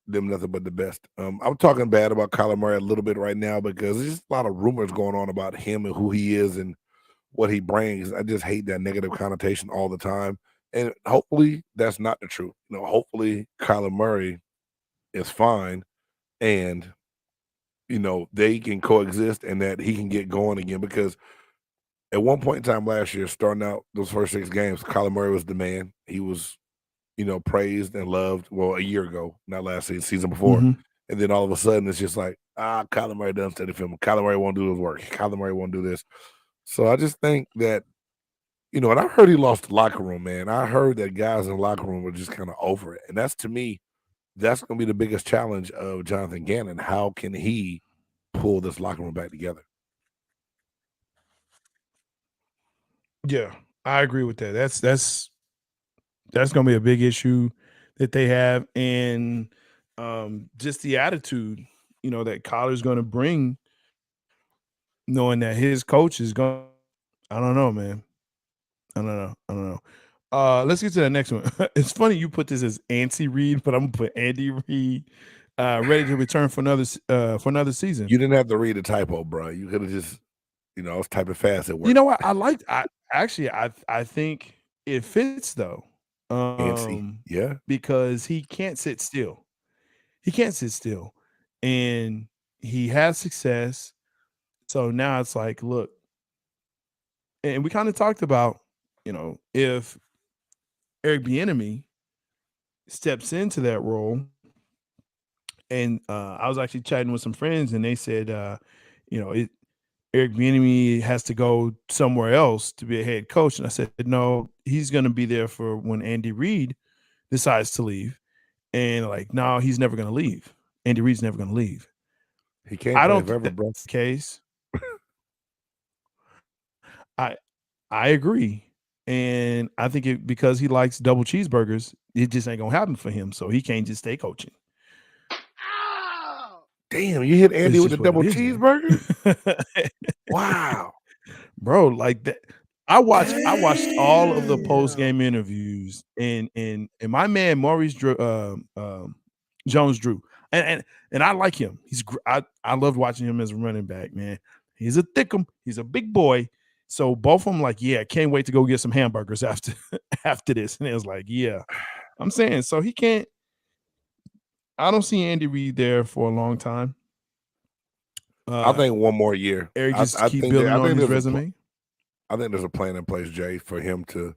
them nothing but the best. I'm talking bad about Kyler Murray a little bit right now because there's just a lot of rumors going on about him and who he is and what he brings. I just hate that negative connotation all the time. And hopefully that's not the truth. Hopefully Kyler Murray is fine and they can coexist and that he can get going again, because at one point in time last year, starting out those first 6 games, Kyler Murray was the man. He was praised and loved, well, a year ago, not last season before. Mhm. And then all of a sudden it's just like, Kyler Murray doesn't study film. Kyler Murray won't do his work. Kyler Murray won't do this. So I just think that, and I heard he lost the locker room, man. I heard that guys in the locker room were just kind of over it. And that's, to me, that's going to be the biggest challenge of Jonathan Gannon. How can he pull this locker room back together? Yeah, I agree with that. That's going to be a big issue that they have, and just the attitude, that Kyler's going to bring, knowing that his coach is going. I don't know, man. I don't know. Let's get to the next one. It's funny you put this as Andy Reid, but I'm gonna put Andy Reid ready to return for another season. You didn't have to read a typo, bro. You could have just, I was typing fast at work. You know what? I think it fits though. Yeah, because he can't sit still. He can't sit still, and he has success. So now it's like, look, and we kind of talked about, if Eric Bieniemy steps into that role, and I was actually chatting with some friends, and they said, Eric Bieniemy has to go somewhere else to be a head coach, and I said, no, he's going to be there for when Andy Reid decides to leave, and like, no, he's never going to leave. Andy Reid's never going to leave. He can't. I don't think think bro. that's the case. I agree. And I think because he likes double cheeseburgers, it just ain't gonna happen for him. So he can't just stay coaching. Damn, you hit Andy with the double cheeseburger? Wow. Bro, like that. I watched all of the post-game interviews, and my man Maurice Jones-Drew. And I like him. I loved watching him as a running back, man. He's a thickum, he's a big boy. So both of them like, yeah, can't wait to go get some hamburgers after this. And it was like, yeah. I'm saying, so he can't. I don't see Andy Reid there for a long time. I think one more year. Eric just keep building on his resume. I think there's a plan in place, Jay, for him to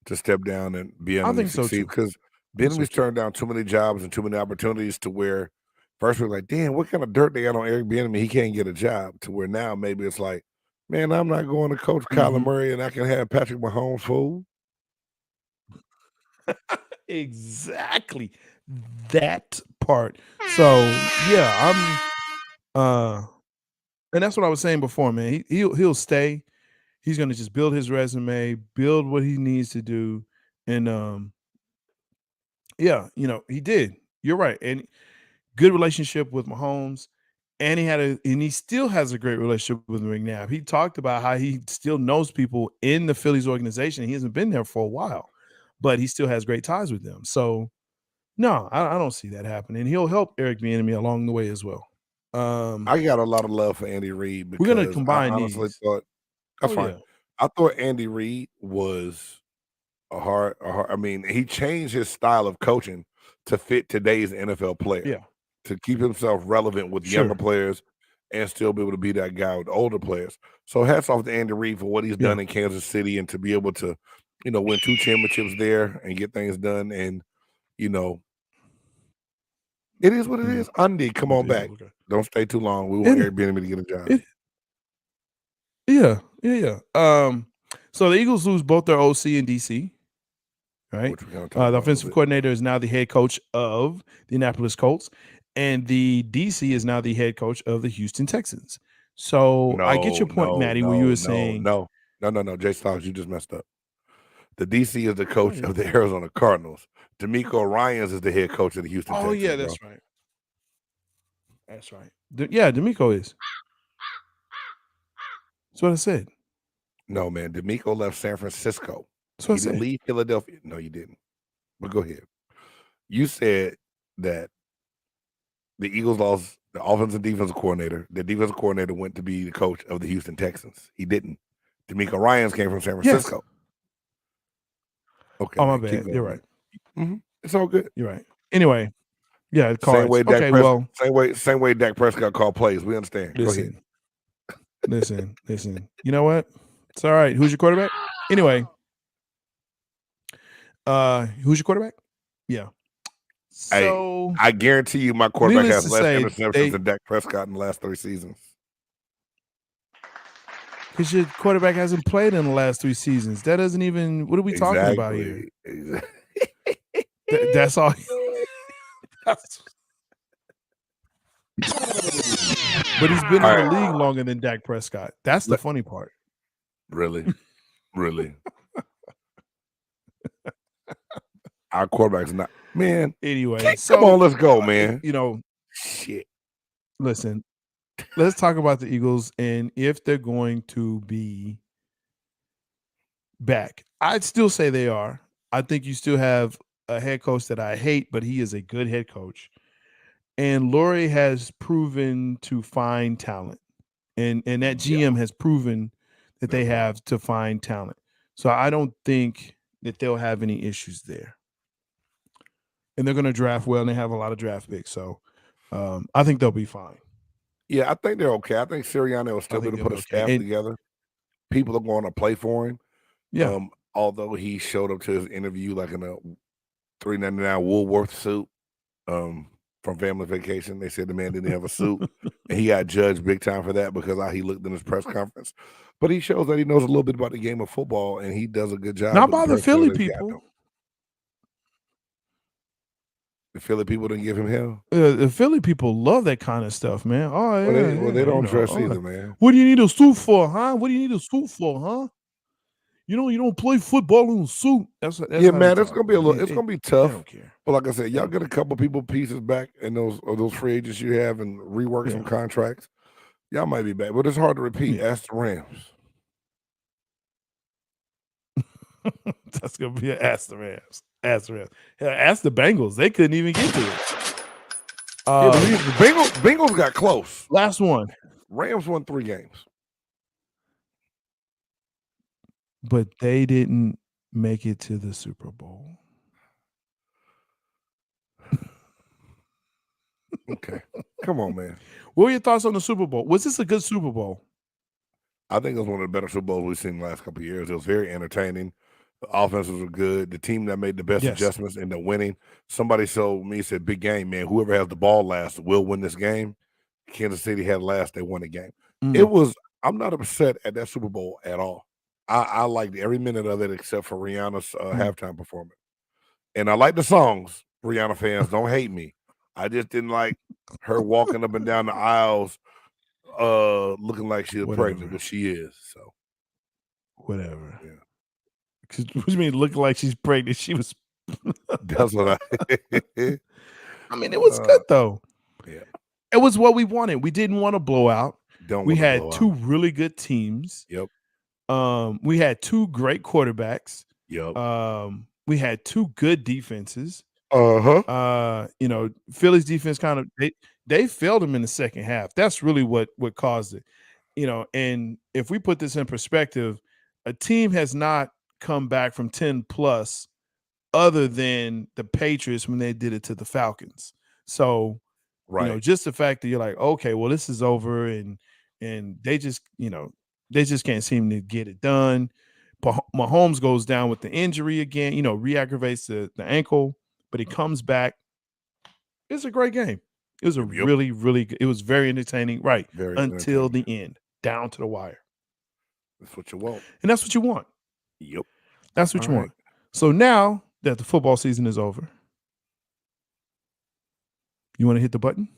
to step down and be able to succeed. Because Bieniemy's turned down too many jobs and too many opportunities to where first we're like, damn, what kind of dirt they got on Eric Bieniemy? He can't get a job. To where now maybe it's like, man, I'm not going to coach Kyler Murray and I can have Patrick Mahomes fool. Exactly. That part. So yeah, I'm and that's what I was saying before, man. He'll stay. He's gonna just build his resume, build what he needs to do. And yeah, he did. You're right. And good relationship with Mahomes. And he still has a great relationship with McNabb. He talked about how he still knows people in the Phillies organization. He hasn't been there for a while, but he still has great ties with them. So no, I don't see that happening. He'll help Eric Bieniemy along the way as well. I got a lot of love for Andy Reid because we're gonna combine I honestly these. thought that's fine. Yeah. I thought Andy Reid was a hard. I mean, he changed his style of coaching to fit today's NFL player. Yeah. To keep himself relevant with younger players and still be able to be that guy with the older players. So hats off to Andy Reid for what he's done in Kansas City and to be able to, win 2 championships there and get things done. And, it is what it is. Andy, come on back. Okay. Don't stay too long. We want Airbnb to get a job. Yeah. So the Eagles lose both their OC and DC. Right. The offensive coordinator is now the head coach of the Indianapolis Colts, and the DC is now the head coach of the Houston Texans. So I get your point, Maddie, where you were saying no. Jay Stocks, you just messed up. The DC is the coach of the Arizona Cardinals. D'Amico Ryans is the head coach of the Houston Texans. Oh, yeah, that's right. That's right. D'Amico is. That's what I said. No, man. D'Amico left San Francisco. He didn't leave Philadelphia. No, you didn't. But go ahead. You said that the Eagles lost the offensive and defensive coordinator. The defensive coordinator went to be the coach of the Houston Texans. He didn't. D'Amico Ryans came from San Francisco. Yes. Okay. Oh, my bad. You're right. Mm-hmm. It's all good. You're right. Anyway, yeah. Same way Dak Prescott called plays. We understand. Go ahead. Listen. You know what? It's all right. Who's your quarterback? Anyway. Who's your quarterback? Yeah. So I guarantee you my quarterback has less interceptions than Dak Prescott in the last 3 seasons. Because your quarterback hasn't played in the last 3 seasons. That doesn't even. What are we talking about here? That's all. But he's been in the league longer than Dak Prescott. That's the funny part. Really? Our quarterback's not. Man. Anyway. Come on, let's go, man. Shit. Listen. Let's talk about the Eagles and if they're going to be back. I'd still say they are. I think you still have a head coach that I hate, but he is a good head coach. And Lurie has proven to find talent. And that GM has proven that they have to find talent. So I don't think that they'll have any issues there. And they're going to draft well, and they have a lot of draft picks. So I think they'll be fine. Yeah, I think they're okay. I think Sirianni will still be able to put a staff together. People are going to play for him. Yeah. Although he showed up to his interview like in a $3.99 Woolworth suit from Family Vacation. They said the man didn't have a suit, and he got judged big time for that because how he looked in his press conference. But he shows that he knows a little bit about the game of football, and he does a good job. Not by the Philly people. The Philly people didn't give him hell. The Philly people love that kind of stuff, man. Oh, yeah. Well, they don't dress either, man. What do you need a suit for, huh? You don't play football in a suit. That's man. It's gonna be it's gonna be tough. I don't care. But like I said, y'all get a couple pieces back and those free agents you have and rework some contracts. Y'all might be back, but it's hard to repeat. Ask the Rams. That's gonna be an ask the Rams. Ask the Rams. Ask the Bengals. They couldn't even get to it. The Bengals got close. Last one. Rams won 3 games. But they didn't make it to the Super Bowl. Okay. Come on, man. What were your thoughts on the Super Bowl? Was this a good Super Bowl? I think it was one of the better Super Bowls we've seen in the last couple of years. It was very entertaining. The offenses were good. The team that made the best adjustments ended up winning. Somebody showed me, said, big game, man. Whoever has the ball last will win this game. Kansas City had last. They won the game. I'm not upset at that Super Bowl at all. I liked every minute of it except for Rhiana's halftime performance. And I like the songs. Rhiana fans, don't hate me. I just didn't like her walking up and down the aisles looking like she was pregnant, but she is. So whatever. Yeah. What do you mean looking like she's pregnant? She was. That's what I mean, it was good though. Yeah. It was what we wanted. We didn't want to blow out. We had 2 really good teams. Yep. We had 2 great quarterbacks. Yep. We had 2 good defenses. Uh-huh. Philly's defense kind of they failed them in the second half. That's really what caused it. And if we put this in perspective, a team has not come back from 10 plus other than the Patriots when they did it to the Falcons. So Right. You know, just the fact that you're like, okay, well, this is over, and they just, they just can't seem to get it done. Mahomes goes down with the injury again, re-aggravates the ankle, but he comes back. It's a great game. It was a really, really good. It was very entertaining, right? Very Until entertaining. the end, down to the wire. That's what you want. And that's what you want. Yep. That's what you want. So now that the football season is over, you want to hit the button?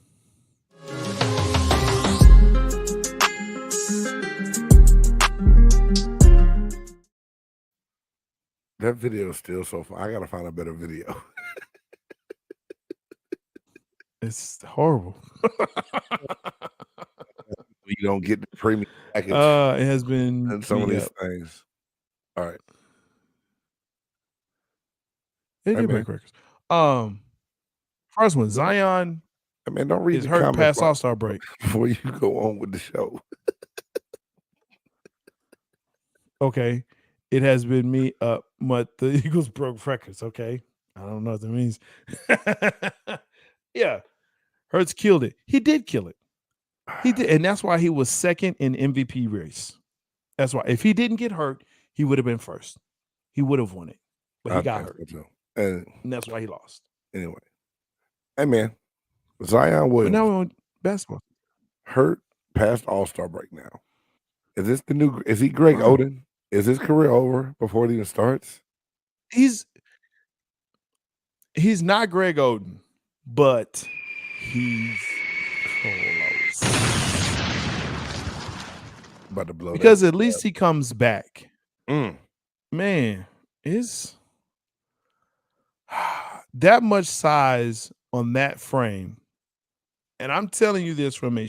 That video is still so fun. I gotta find a better video. It's horrible. You don't get the premium package. It has been and some of these things. All right. They get back records. First one, Zion. I mean, don't read is the hurt comments past All-Star break before you go on with the show. Okay. It has been me but the Eagles broke records. Okay. I don't know what that means. Yeah. Hurts killed it. He did kill it. He did. And that's why he was second in MVP race. That's why. If he didn't get hurt, he would have been first. He would have won it. But he got hurt. And that's why he lost. Anyway. Hey, man. Zion Williams. But now we're on basketball. Hurt past All-Star break now. Is this the new? Is he Greg Oden? Is his career over before it even starts? He's not Greg Oden, but he's close. About to blow because at least he comes back. Man, is that much size on that frame. And I'm telling you this from a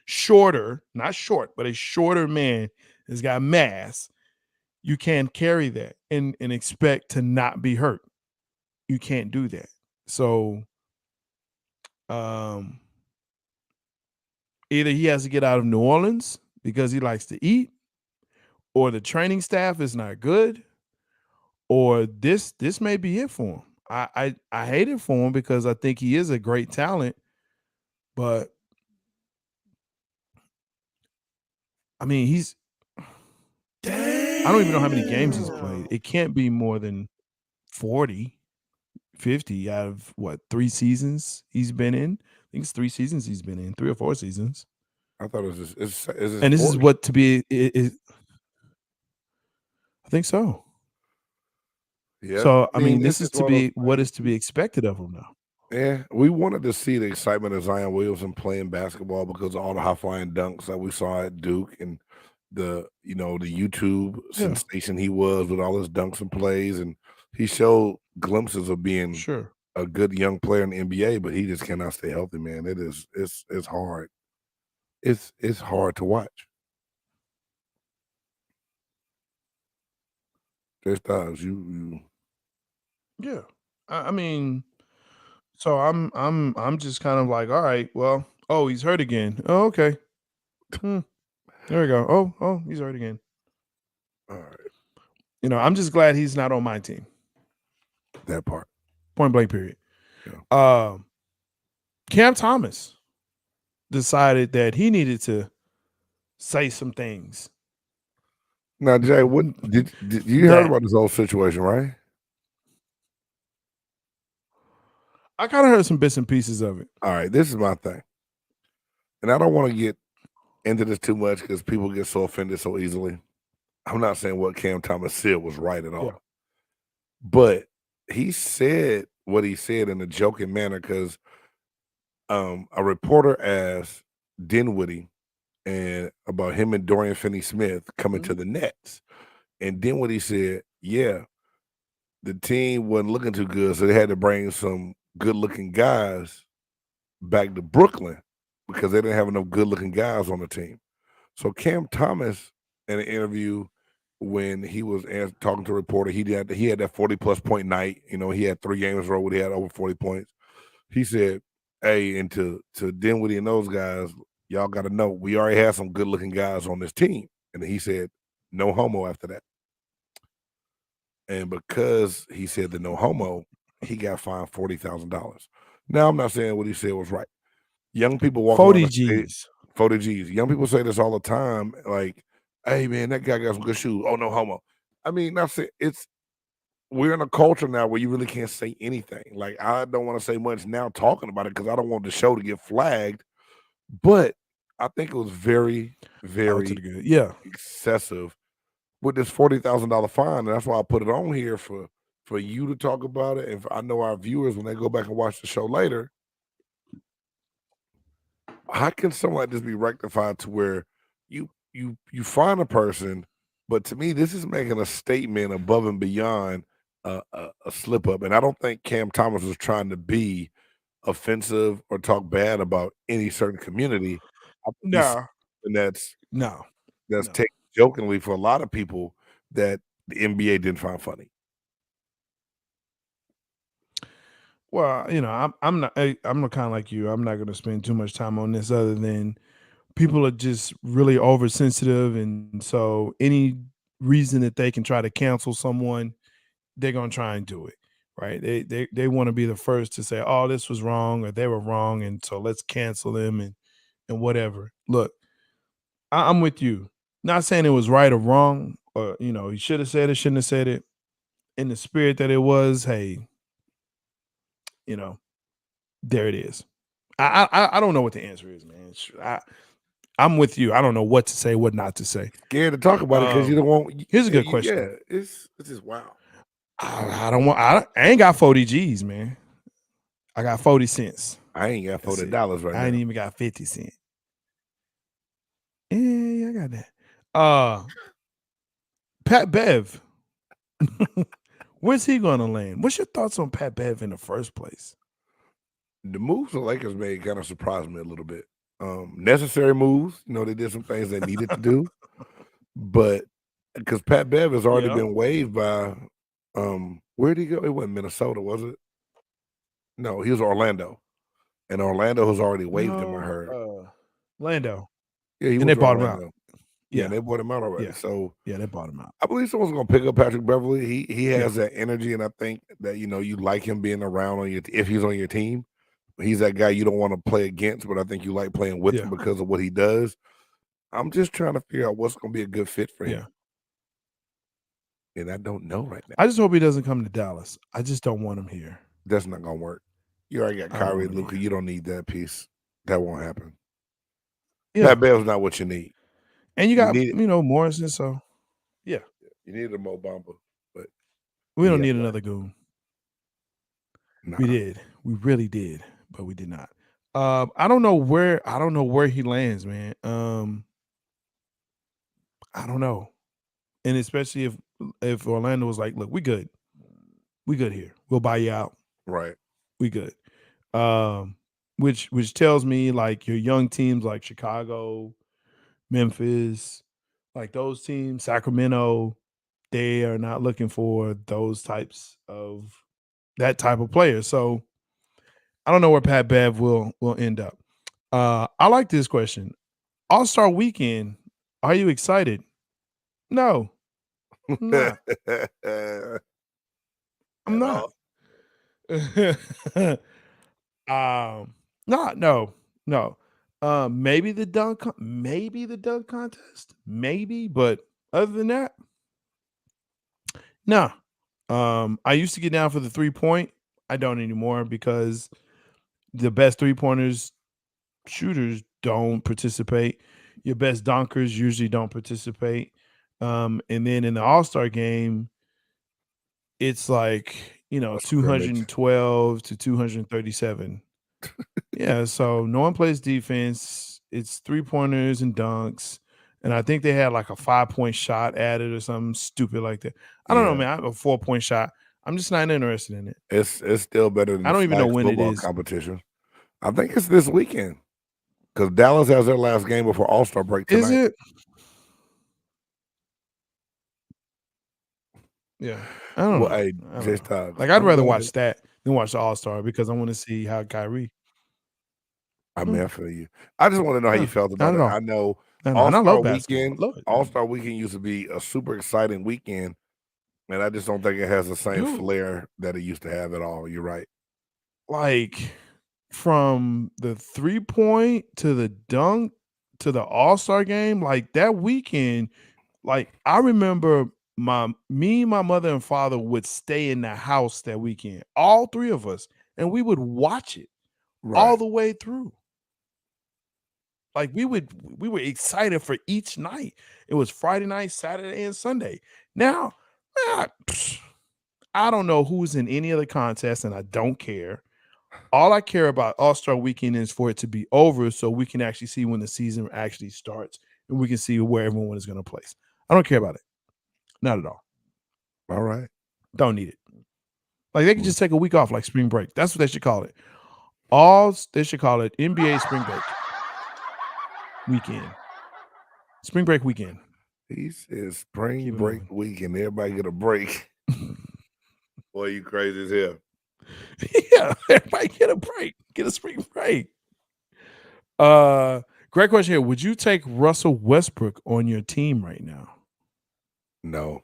shorter, not short, but a shorter man has got mass. You can't carry that and expect to not be hurt. You can't do that. So either he has to get out of New Orleans because he likes to eat, or the training staff is not good, or this may be it for him. I hate it for him because I think he is a great talent, but I mean, I don't even know how many games he's played. It can't be more than 40, 50 out of 3 seasons he's been in. I think it's 3 seasons he's been in, 3 or 4 seasons. I thought it was just, and this 40? Is what to be. I think so. Yeah. So I mean, this is to be what is to be expected of him now. Yeah, we wanted to see the excitement of Zion Williamson playing basketball because of all the high flying dunks that we saw at Duke and the YouTube sensation he was with all his dunks and plays, and he showed glimpses of being a good young player in the NBA, but he just cannot stay healthy, man. It's hard. It's hard to watch. Just does you. Yeah, I mean, so I'm just kind of like, all right, well, he's hurt again. Oh, okay. There we go. Oh, he's hurt again. All right. I'm just glad he's not on my team. That part. Point blank, period. Yeah. Cam Thomas decided that he needed to say some things. Now, Jay, what did you heard about this whole situation, right? I kind of heard some bits and pieces of it. All right, this is my thing. And I don't want to get into this too much because people get so offended so easily. I'm not saying what Cam Thomas said was right at all. Yeah. But he said what he said in a joking manner because a reporter asked Dinwiddie and about him and Dorian Finney-Smith coming to the Nets. And Dinwiddie said, yeah, the team wasn't looking too good, so they had to bring some good-looking guys back to Brooklyn because they didn't have enough good-looking guys on the team. So Cam Thomas, in an interview when he was talking to a reporter, he had that 40-plus point night. He had 3 games in a row where he had over 40 points. He said, hey, and to Dinwiddie and those guys, y'all got to know, we already have some good-looking guys on this team. And he said, no homo after that. And because he said the no homo, he got fined $40,000. Now, I'm not saying what he said was right. Young people walk 40 around the stage, G's. 40 G's. Young people say this all the time, like, "Hey, man, that guy got some good shoes." Oh, no homo. I mean, that's it. We're in a culture now where you really can't say anything. Like, I don't want to say much now talking about it because I don't want the show to get flagged. But I think it was very, Out to the very good. Yeah. excessive with this $40,000 fine. And that's why I put it on here for you to talk about it. And I know our viewers, when they go back and watch the show later, how can something like this be rectified to where you find a person, but to me, this is making a statement above and beyond a slip up. And I don't think Cam Thomas was trying to be offensive or talk bad about any certain community. I think he's No. something that's No. taken jokingly for a lot of people that the NBA didn't find funny. Well, I'm not kind of like you. I'm not going to spend too much time on this other than people are just really oversensitive, and so any reason that they can try to cancel someone, they're going to try and do it. Right? They want to be the first to say, "Oh, this was wrong," or "They were wrong," and so let's cancel them and whatever. Look, I'm with you. Not saying it was right or wrong, or he should have said it, shouldn't have said it. In the spirit that it was, hey, there it is. I don't know what the answer is, man. I'm with you. I don't know what to say, what not to say. Scared to talk about it because you don't want. Here's a good question. Yeah, it's just wow. I ain't got 40 G's, man. I got 40 cents. I ain't got That's $40 right now. I ain't even got 50 cents. Yeah, I got that. Pat Bev. Where's he gonna land? What's your thoughts on Pat Bev in the first place? The moves the Lakers made kind of surprised me a little bit. Necessary moves. They did some things they needed to do, but because Pat Bev has already been waived by, where'd he go? It wasn't Minnesota, was it? No, he was Orlando, and Orlando has already waived him. I heard. Orlando. Yeah, and they bought him out. Yeah, they bought him out already. Yeah. So yeah, they bought him out. I believe someone's gonna pick up Patrick Beverly. He has that energy, and I think that you like him being around on if he's on your team. He's that guy you don't want to play against, but I think you like playing with him because of what he does. I'm just trying to figure out what's going to be a good fit for him. And I don't know right now. I just hope he doesn't come to Dallas. I just don't want him here. That's not going to work. You already got Kyrie and Luka. You don't need that piece. That won't happen. Yeah. That Bell's not what you need. And you got, Morrison, so yeah. You need a Mo Bamba, but we don't need another goon. Nah. We did. We really did, but we did not. I don't know where he lands, man. I don't know. And especially if Orlando was like, look, we good here. We'll buy you out. Right. We good. Which tells me like your young teams like Chicago, Memphis, like those teams, Sacramento, they are not looking for that type of player. So I don't know where Pat Bev will end up. I like this question. All-Star Weekend, are you excited? No. I'm not. I'm not. No. Maybe the dunk contest, maybe, but other than that, no. I used to get down for the 3-point. I don't anymore because the best 3-pointers shooters don't participate. Your best dunkers usually don't participate. And then in the All-Star game, it's like, 212 to 237. Yeah, so no one plays defense. It's 3-pointers and dunks. And I think they had like a 5-point shot added or something stupid like that. I don't know, man. I have a 4-point shot. I'm just not interested in it. It's still better than I don't even know when it is. Competition. I think it's this weekend because Dallas has their last game before All-Star break tonight. Is it? Yeah. I don't know. Hey, I don't know. J-Style, Like I'd rather watch that than watch the All-Star because I want to see how Kyrie. I mean, I feel you. I just want to know how you felt about it. I know All-Star Weekend used to be a super exciting weekend, and I just don't think it has the same flair that it used to have at all. You're right. Like from the 3-point to the dunk to the All-Star game, like that weekend, like I remember my mother and father would stay in the house that weekend, all three of us, and we would watch it all the way through. Like we were excited for each night. It was Friday night, Saturday, and Sunday. Now, I don't know who's in any of the contests, and I don't care. All I care about All-Star Weekend is for it to be over so we can actually see when the season actually starts and we can see where everyone is going to place. I don't care about it. Not at all. All right. Don't need it. Like they can just take a week off like spring break. That's what they should call it. They should call it NBA spring break weekend. Spring break weekend. He says spring break weekend. Everybody get a break. Boy, you crazy as hell. Yeah, everybody get a break. Get a spring break. Great question here. Would you take Russell Westbrook on your team right now? No.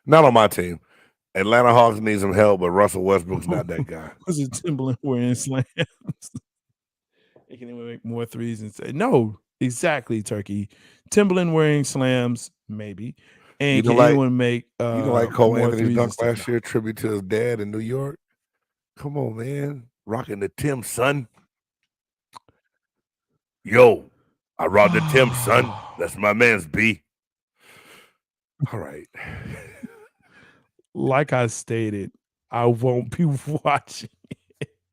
Not on my team. Atlanta Hawks need some help, but Russell Westbrook's not that guy. Was it Timberland wearing slams? He can even make more threes and say, no, exactly, Turkey. Timberland wearing slams, maybe. And can anyone make like Cole more Anthony's threes dunk last year, tribute to his dad in New York? Come on, man. Rocking the Tim, son. Yo, I rocked the Tim, son. That's my man's B. All right. Like I stated, I won't be watching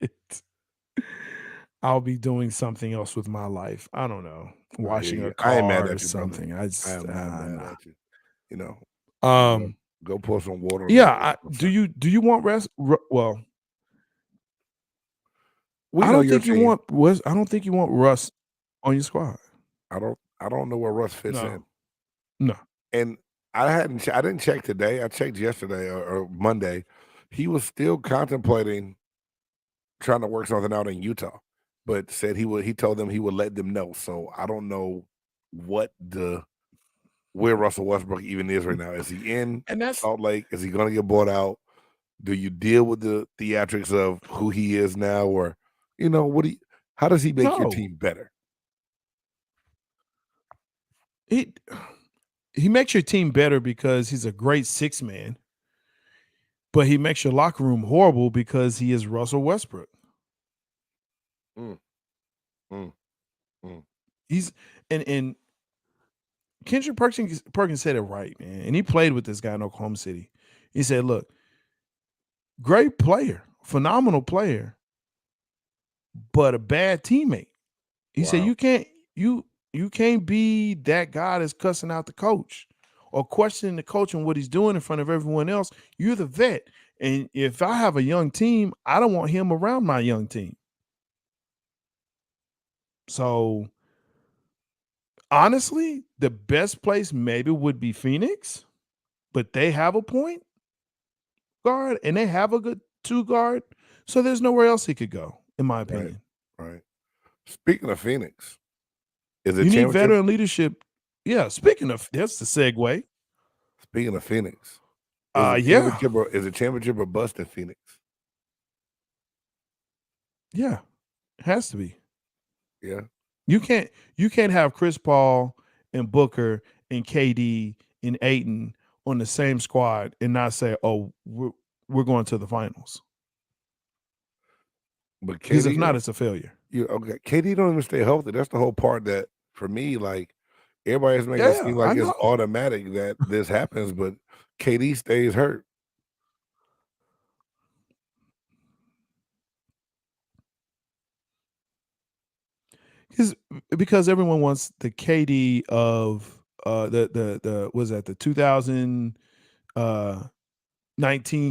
it. I'll be doing something else with my life. I don't know. Washing a car or something. I am not mad at you. You know. Go pour some water. Yeah. Do you want rest? Well, I don't think you want Russ on your squad. I don't know where Russ fits in. No. And I didn't check today. I checked yesterday or Monday. He was still contemplating trying to work something out in Utah, but said he told them he would let them know. So I don't know where Russell Westbrook even is right now. Is he in Salt Lake? Is he going to get bought out? Do you deal with the theatrics of who he is now, or how does he make your team better? He makes your team better because he's a great 6-man, but he makes your locker room horrible because he is Russell Westbrook. He's and Kendrick Perkins said it right, man. And he played with this guy in Oklahoma City. He said, look, great player, phenomenal player, but a bad teammate. He said, you can't be that guy that's cussing out the coach or questioning the coach and what he's doing in front of everyone else. You're the vet. And if I have a young team, I don't want him around my young team. So honestly, the best place maybe would be Phoenix, but they have a point guard and they have a good 2 guard. So there's nowhere else he could go, in my opinion. Right. Speaking of Phoenix, is it you need veteran leadership? Yeah. Speaking of, that's the segue. Speaking of Phoenix, is it championship or bust in Phoenix? Yeah, it has to be. Yeah. You can't have Chris Paul and Booker and KD and Ayton on the same squad and not say, "Oh, we're going to the finals." But because if not, it's a failure. KD don't even stay healthy. That's the whole part that for me, like everybody's making it seem like it's automatic that this happens, but KD stays hurt. Because everyone wants the KD of the was that the 2019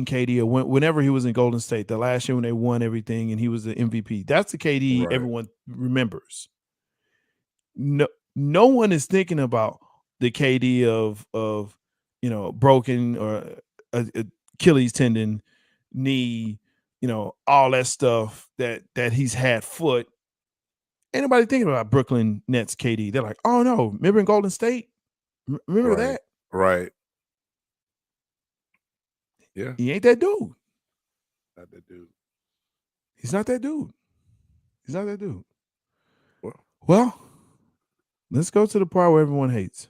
KD or whenever he was in Golden State, the last year when they won everything and he was the MVP. That's the KD everyone remembers. No one is thinking about the KD of broken or Achilles tendon, knee, all that stuff that he's had, foot. Anybody thinking about Brooklyn Nets KD? They're like, oh no, remember in Golden State? Remember that? Right. Yeah. He ain't that dude. Not that dude. He's not that dude. He's not that dude. Well, Well, let's go to the part where everyone hates.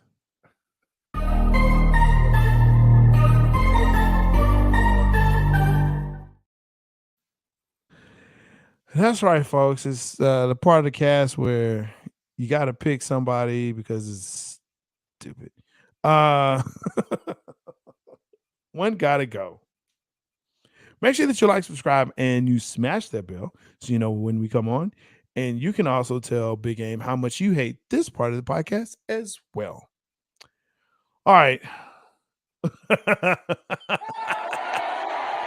That's right, folks. It's the part of the cast where you got to pick somebody because it's stupid. One got to go. Make sure that you like, subscribe, and you smash that bell so you know when we come on. And you can also tell Big Game how much you hate this part of the podcast as well. All right. At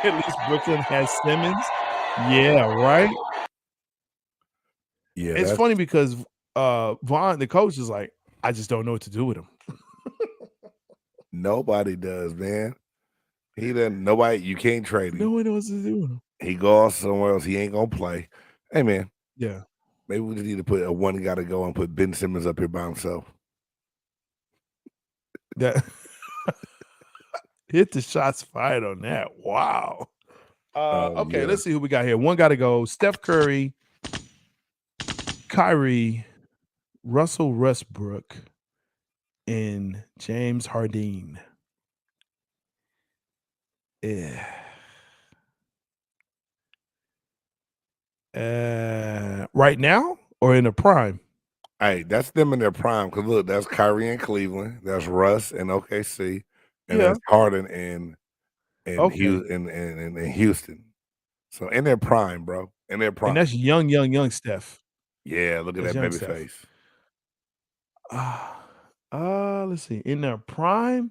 least Brooklyn has Simmons. Yeah, right. yeah, It's funny because Vaughn, the coach, is like, I just don't know what to do with him. nobody does, man. He doesn't. Nobody. You can't trade him. No one knows what to do with him. He goes somewhere else. He ain't gonna play. Hey, man. Yeah. Maybe we just need to put a one got to go and put Ben Simmons up here by himself. That hit the shots fired on that. Wow. Okay, yeah. let's see who we got here. One got to go. Steph Curry, Kyrie, Russell Westbrook, and James Harden. Yeah. Right now or in the prime? Hey, that's them in their prime. Because look, that's Kyrie in Cleveland. That's Russ in OKC, and Yeah. that's Harden in Okay. in Houston. So in their prime, bro. In their prime. And that's young Steph. Yeah, look at That's that young baby Steph. face. Let's see. In their prime?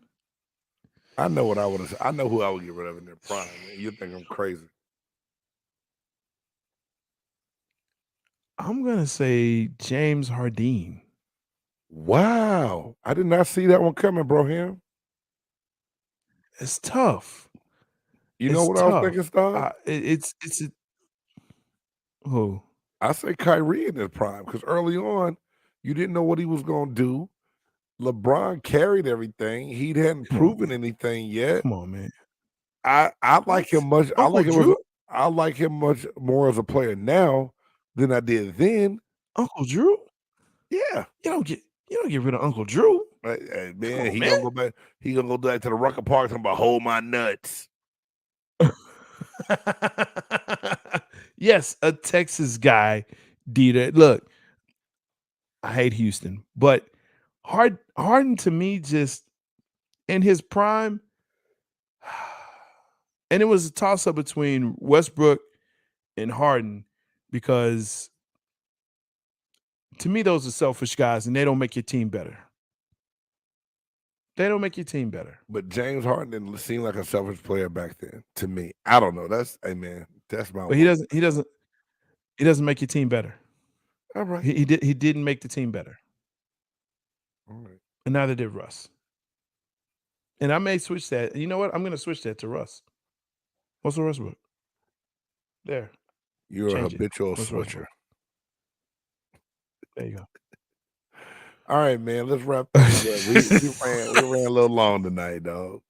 I know what I would have said. I know who I would get rid of in their prime. Man. You think I'm crazy? I'm gonna say James Harden. Wow. I did not see that one coming, bro. Him. It's tough. You know It's what I was tough. thinking, Star? It's who? I say Kyrie in his prime because early on, you didn't know what he was going to do. LeBron carried everything. He hadn't proven anything yet. Come on, man. I like him much. I like him much more as a player now than I did then. Uncle Drew? Yeah, you don't get rid of Uncle Drew. Hey, man, gonna go back. He gonna go back to the Rucker Park talking about hold my nuts. Yes, a Texas guy. Dita. Look, I hate Houston, but Harden to me just in his prime, and it was a toss-up between Westbrook and Harden because to me those are selfish guys and they don't make your team better. They don't make your team better. But James Harden didn't seem like a selfish player back then to me. I don't know. That's that's my. But he doesn't make your team better. All right. He didn't make the team better. All right. And neither did Russ. And I may switch that. You know what? I'm going to switch that to Russ. What's Westbrook? There. You're a habitual switcher. There you go. All right, man. Let's wrap this up. We ran a little long tonight, dog.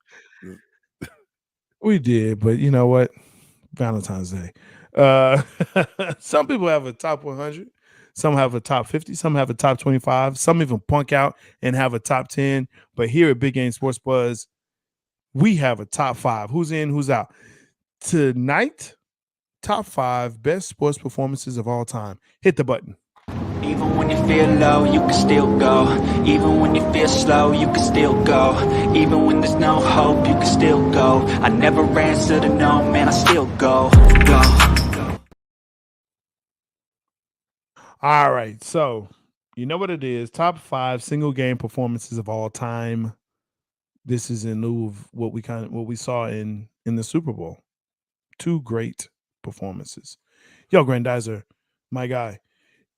We did, but you know what? Valentine's Day. Some people have a top 100. Some have a top 50. Some have a top 25. Some even punk out and have a top 10. But here at Big Game Sports Buzz, we have a top 5. Who's in, who's out. Tonight, top 5 best sports performances of all time. Hit the button. Even when you feel low, you can still go. Even when you feel slow, you can still go. Even when there's no hope, you can still go. I never answer to no, man, I still go. All right, so you know what it is. Top 5 single game performances of all time. This is in lieu of what we saw in the Super Bowl. 2 great performances. Yo, Grandizer, my guy,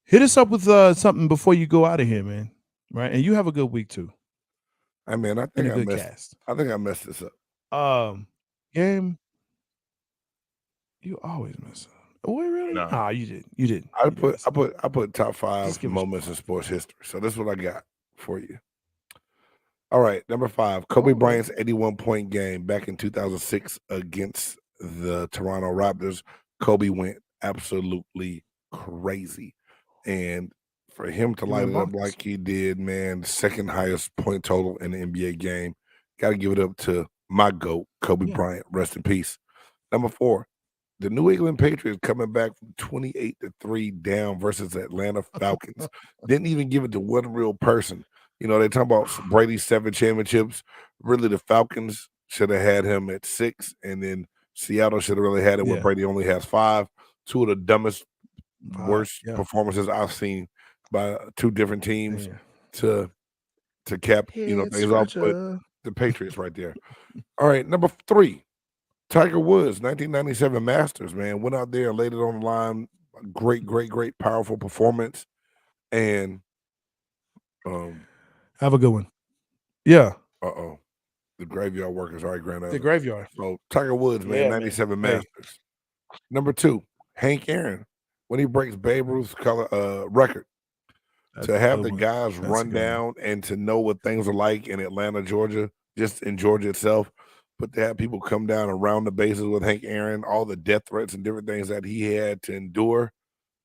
hit us up with something before you go out of here, man. Right, and you have a good week too. I mean, I think I messed this up. Game. You always mess up. Oh, really? No, you didn't. You didn't. I put top 5 moments in sports history. So this is what I got for you. All right, number 5, Kobe Bryant's 81-point game back in 2006 against the Toronto Raptors. Kobe went absolutely crazy. And for him to Give light him it the up Buckets. like he did, man, second highest point total in the NBA game. Got to give it up to my GOAT, Kobe Yeah. Bryant. Rest in peace. Number 4, the New England Patriots coming back from 28-3 down versus Atlanta Falcons. Didn't even give it to one real person. You know, they talk about Brady's 7 championships. Really, the Falcons should have had him at 6, and then Seattle should have really had it where Yeah. Brady only has 5. Two of the dumbest, worst Yeah. performances I've seen by 2 different teams Yeah. to cap, Head things off. But scratcher. the Patriots right there. All right, number 3. Tiger Woods, 1997 Masters, man, went out there and laid it on the line. Great, powerful performance. And Have a good one. Yeah. the graveyard workers. All right, Granddad. The graveyard. So Tiger Woods, man, Yeah, 97 man. Hey. Masters. Number 2, Hank Aaron, when he breaks Babe Ruth's record. That's To a have good the one. guys That's a run good one. down and to know what things are like in Atlanta, Georgia, just in Georgia itself, but to have people come down around the bases with Hank Aaron, all the death threats and different things that he had to endure,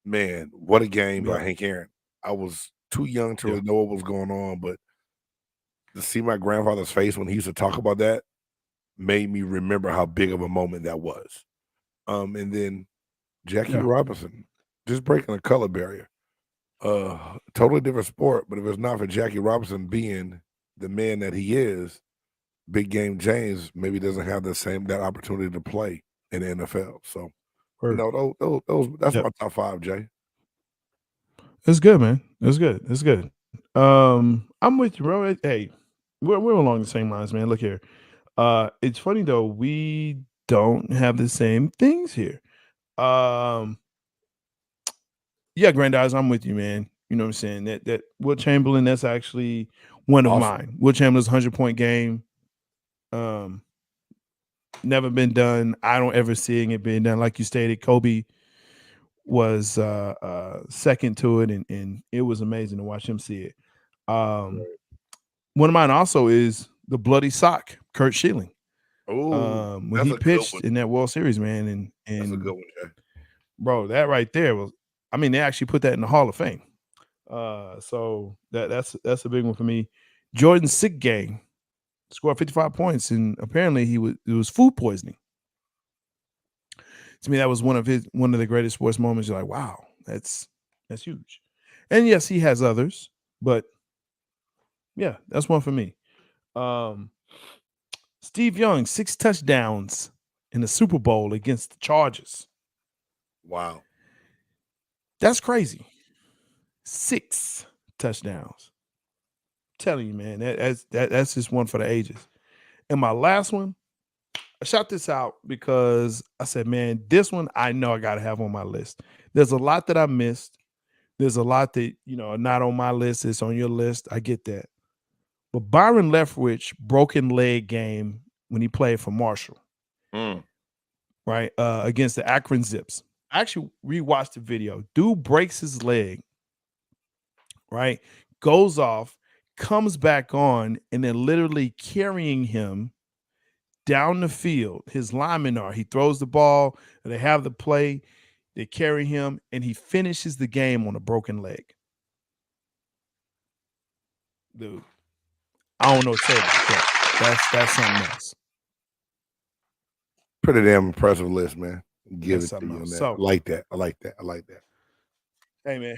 man, what a game by Yeah. Hank Aaron. I was too young to Yeah. really know what was going on, but to see my grandfather's face when he used to talk about that made me remember how big of a moment that was. And then Jackie Yeah. Robinson, just breaking the color barrier. Totally different sport, but if it's not for Jackie Robinson being the man that he is, Big Game James maybe doesn't have that opportunity to play in the NFL. So, Word. that's Yep. my top 5, Jay. It's good, man. It's good. It's good. I'm with you, bro. Hey, we're along the same lines, man. Look here. It's funny though, we don't have the same things here. Yeah, Grandize, I'm with you, man. You know what I'm saying? That Will Chamberlain, that's actually one of Awesome. mine. Will Chamberlain's 100-point game. Never been done. I don't ever seeing it being done. Like you stated, Kobe was second to it, and it was amazing to watch him see it. One of mine also is the bloody sock, Kurt Schilling. When that's he a good pitched one. in that World Series, man, and That's a good one, Jay. bro, that right there was, I mean, they actually put that in the Hall of Fame. So that's a big one for me. Jordan's sick game, scored 55 points, and apparently it was food poisoning. To me, that was one of the greatest sports moments. You're like, wow, that's huge. And yes, he has others, but yeah, that's one for me. Steve Young, 6 touchdowns in the Super Bowl against the Chargers. Wow. That's crazy. 6 touchdowns. I'm telling you, man, that's just one for the ages. And my last one, I shot this out because I said, man, this one I know I got to have on my list. There's a lot that I missed. There's a lot that, are not on my list. It's on your list. I get that. But Byron Leftwich, broken leg game when he played for Marshall, right, against the Akron Zips. I actually rewatched the video. Dude breaks his leg, right, goes off, comes back on, and then literally carrying him down the field. His linemen he throws the ball, and they have the play, they carry him, and he finishes the game on a broken leg. Dude, I don't know what to say about that. That's something else. Pretty damn impressive list, man. Give That's it to you on that. So, I like that. Hey, man.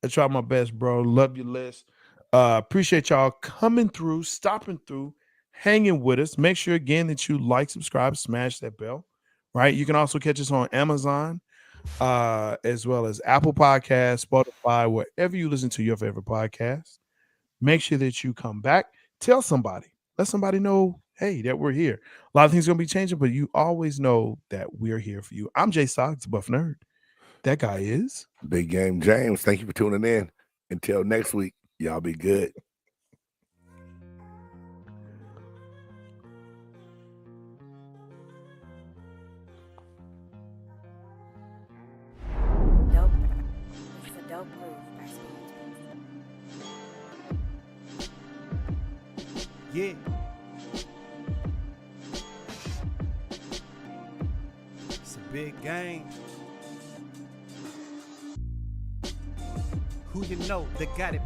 I try my best, bro. Love your list. Appreciate y'all coming through, stopping through, hanging with us. Make sure, again, that you like, subscribe, smash that bell, right? You can also catch us on Amazon, as well as Apple Podcasts, Spotify, wherever you listen to your favorite podcast. Make sure that you come back. Tell somebody. Let somebody know, hey, that we're here. A lot of things are going to be changing, but you always know that we're here for you. I'm Jay Sox, Buff Nerd. That guy is Big Game James. Thank you for tuning in. Until next week, y'all be good. Dope. It's a dope groove. Yeah. It's a big game. Who you know that got it